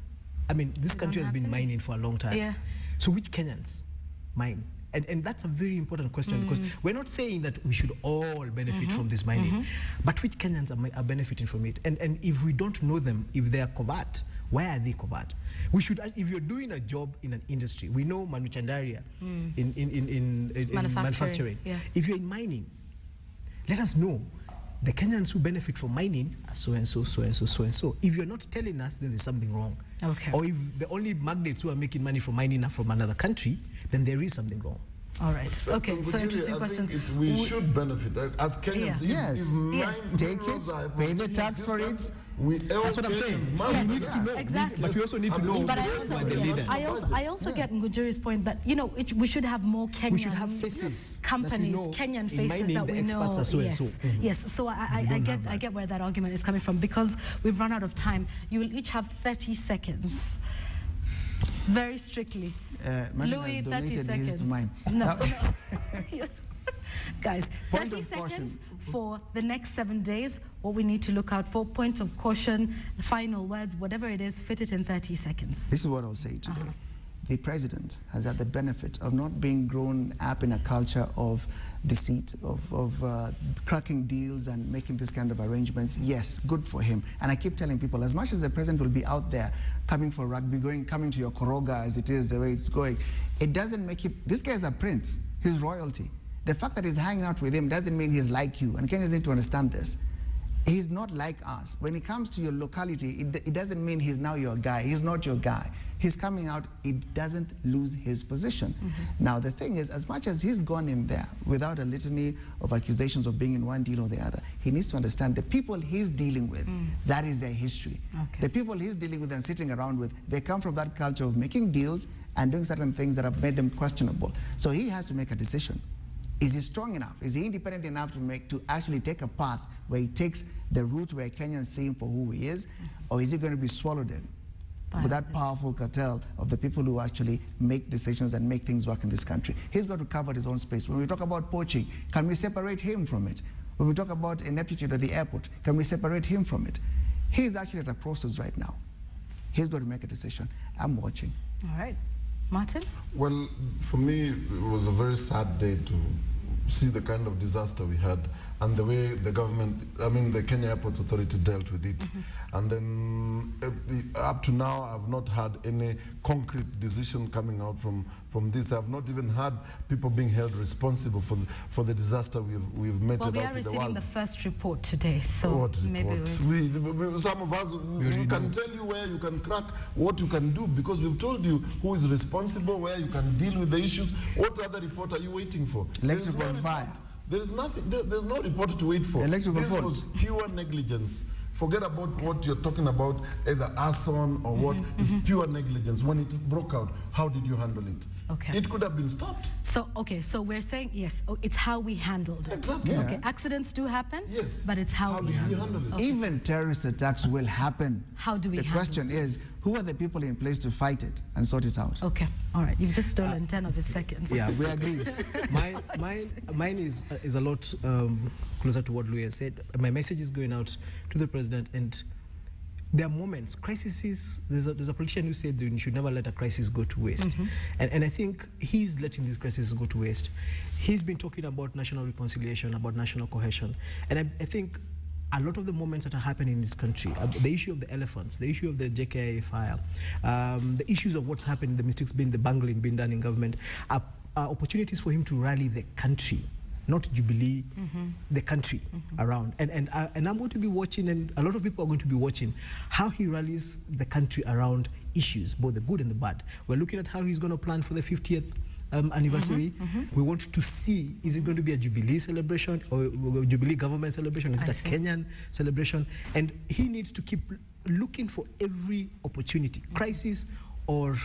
I mean, this country has been mining for a long time. Yeah. So which Kenyans mine? And that's a very important question because we're not saying that we should all benefit from this mining, but which Kenyans are benefiting from it? And if we don't know them, if they are covert, why are they covert? We should, if you're doing a job in an industry, we know Manuchandaria in manufacturing. Yeah. If you're in mining, let us know the Kenyans who benefit from mining are so and so, so and so, so and so. If you're not telling us, then there's something wrong. Okay. Or if the only magnates who are making money from mining are from another country, then there is something wrong. All right. Okay, so interesting I questions. think we should benefit as Kenyans. Yes. Take it, pay the tax for it. That's what I'm saying. We need to know. Exactly. But we also need to know But who are the leaders. I also get Njuri's point that, you know, we should have more Kenyan We should have faces companies, Kenyan faces that we know. Are so yes. And so. Yes. So I get where that argument is coming from because we've run out of time. You will each have 30 seconds. Very strictly. Louis, 30 seconds. To mine. No. Guys, Point 30 of seconds caution. for the next 7 days, what we need to look out for, point of caution, final words, whatever it is, fit it in 30 seconds. This is what I'll say today. The president has had the benefit of not being grown up in a culture of deceit, of cracking deals and making this kind of arrangements. Yes, good for him. And I keep telling people, as much as the president will be out there coming for rugby, coming to your Koroga as it is, the way it's going, it doesn't make him, this guy's a prince, he's royalty. The fact that he's hanging out with him doesn't mean he's like you, and Kenyans need to understand this. He's not like us. When he comes to your locality, it doesn't mean he's now your guy. He's not your guy. He's coming out, it doesn't lose his position. Now the thing is, as much as he's gone in there without a litany of accusations of being in one deal or the other, he needs to understand the people he's dealing with, that is their history. The people he's dealing with and sitting around with, they come from that culture of making deals and doing certain things that have made them questionable. So he has to make a decision. Is he strong enough? Is he independent enough to actually take a path where he takes the route where Kenyans see him for who he is? Or is he going to be swallowed in with that powerful cartel of the people who actually make decisions and make things work in this country? He's got to cover his own space. When we talk about poaching, can we separate him from it? When we talk about ineptitude at the airport, can we separate him from it? He's actually at a process right now. He's got to make a decision. I'm watching. All right. Martin? Well, for me, it was a very sad day to see the kind of disaster we had and the way the government, the Kenya Airports Authority dealt with it. And then up to now, I've not had any concrete decision coming out from this. I've not even had people being held responsible for the disaster we've meted out to the world. Well, we are receiving the first report today, so what maybe some of us we can tell you where you can crack, what you can do, because we've told you who is responsible, where you can deal with the issues. What other report are you waiting for? Electrical fire. There is nothing. There's no report to wait for. Electrical this fault. was pure negligence. Forget about what you're talking about, either arson or what. It's pure negligence. When it broke out, how did you handle it? Okay. It could have been stopped. So, so we're saying, yes, it's how we handled it. Exactly. Yeah. Okay, accidents do happen, yes, but it's how we handle it. Okay. Even terrorist attacks will happen. How do we handle it? The question is, who are the people in place to fight it and sort it out? Okay, all right, you've just stolen 10 of his seconds. Yeah, we agree. Mine is a lot closer to what Louis has said. My message is going out to the president, and there are moments, crises, there's a politician who said that you should never let a crisis go to waste. And I think he's letting this crisis go to waste. He's been talking about national reconciliation, about national cohesion. And I think a lot of the moments that are happening in this country, the issue of the elephants, the issue of the JKIA fire, the issues of what's happened, the mistakes being the bungling being done in government, are opportunities for him to rally the country, not Jubilee, the country around. And I'm going to be watching, and a lot of people are going to be watching, how he rallies the country around issues, both the good and the bad. We're looking at how he's going to plan for the 50th anniversary. We want to see, is it going to be a Jubilee celebration or Jubilee government celebration? Is it a Kenyan celebration? And he needs to keep looking for every opportunity, crisis or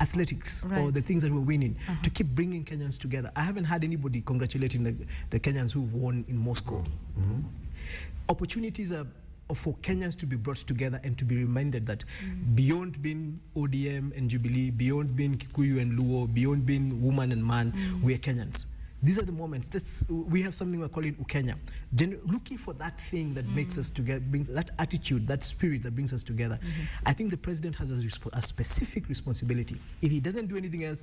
athletics, or the things that we're winning, to keep bringing Kenyans together. I haven't had anybody congratulating the Kenyans who've won in Moscow. Opportunities are for Kenyans to be brought together and to be reminded that beyond being ODM and Jubilee, beyond being Kikuyu and Luo, beyond being woman and man, we are Kenyans. These are the moments. We have something we're calling Ukenya. Looking for that thing that makes us together, bring that attitude, that spirit that brings us together. I think the president has a specific responsibility, if he doesn't do anything else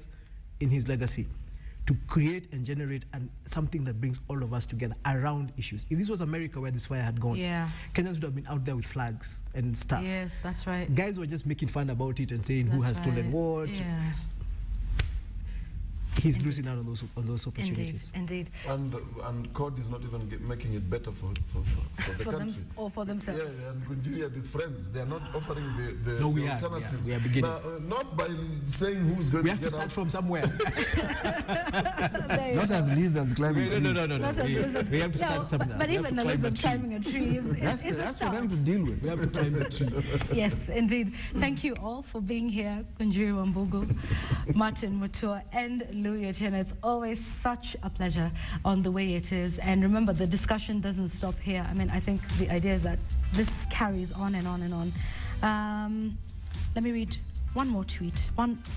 in his legacy, to create and generate something that brings all of us together around issues. If this was America where this fire had gone, Kenyans would have been out there with flags and stuff. Yes, that's right. Guys were just making fun about it and saying who has stolen what. He's losing out on those opportunities. Indeed. And CORD is not even making it better for the country. Or for themselves. Yeah, and Ngunjiri and his friends, they are not offering the alternative. We are beginning. Not by saying who's going to get out. We have to start from somewhere. Not as lizards climbing trees. No. We have to start somewhere. But even the lizard climbing a tree is that's for them to deal with. We have to climb the tree. Yes, indeed. Thank you all for being here. Ngunjiri, Wambugu, Martin, Mutua, and Louis Otieno. It's always such a pleasure on The Way It Is. And remember, the discussion doesn't stop here. I mean, I think the idea is that this carries on and on and on. Let me read one more tweet.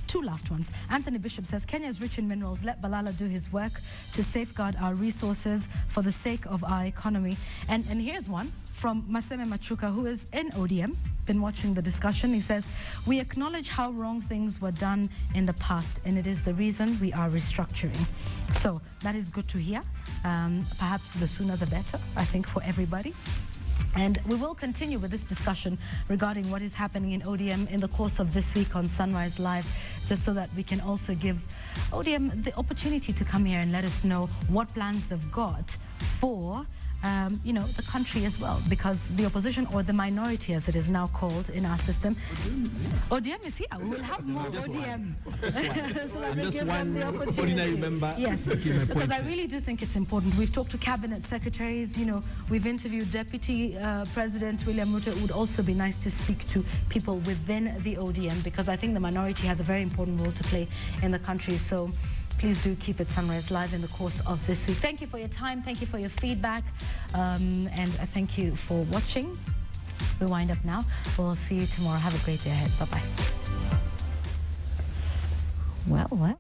Two last ones. Anthony Bishop says, Kenya is rich in minerals. Let Balala do his work to safeguard our resources for the sake of our economy. And here's one from Maseme Machuka, who is in ODM, been watching the discussion. He says, we acknowledge how wrong things were done in the past, and it is the reason we are restructuring. So that is good to hear. Perhaps the sooner the better, I think, for everybody. And we will continue with this discussion regarding what is happening in ODM in the course of this week on Sunrise Live, just so that we can also give ODM the opportunity to come here and let us know what plans they've got for the country as well, because the opposition, or the minority as it is now called in our system, ODM is here. We will have more ODM. I'm just one ordinary member. Yes, because I really do think it's important. We've talked to cabinet secretaries, we've interviewed Deputy President William Ruto. It would also be nice to speak to people within the ODM, because I think the minority has a very important role to play in the country. So please do keep it Sunrise Live in the course of this week. Thank you for your time. Thank you for your feedback. And thank you for watching. We wind up now. We'll see you tomorrow. Have a great day ahead. Bye-bye. Well.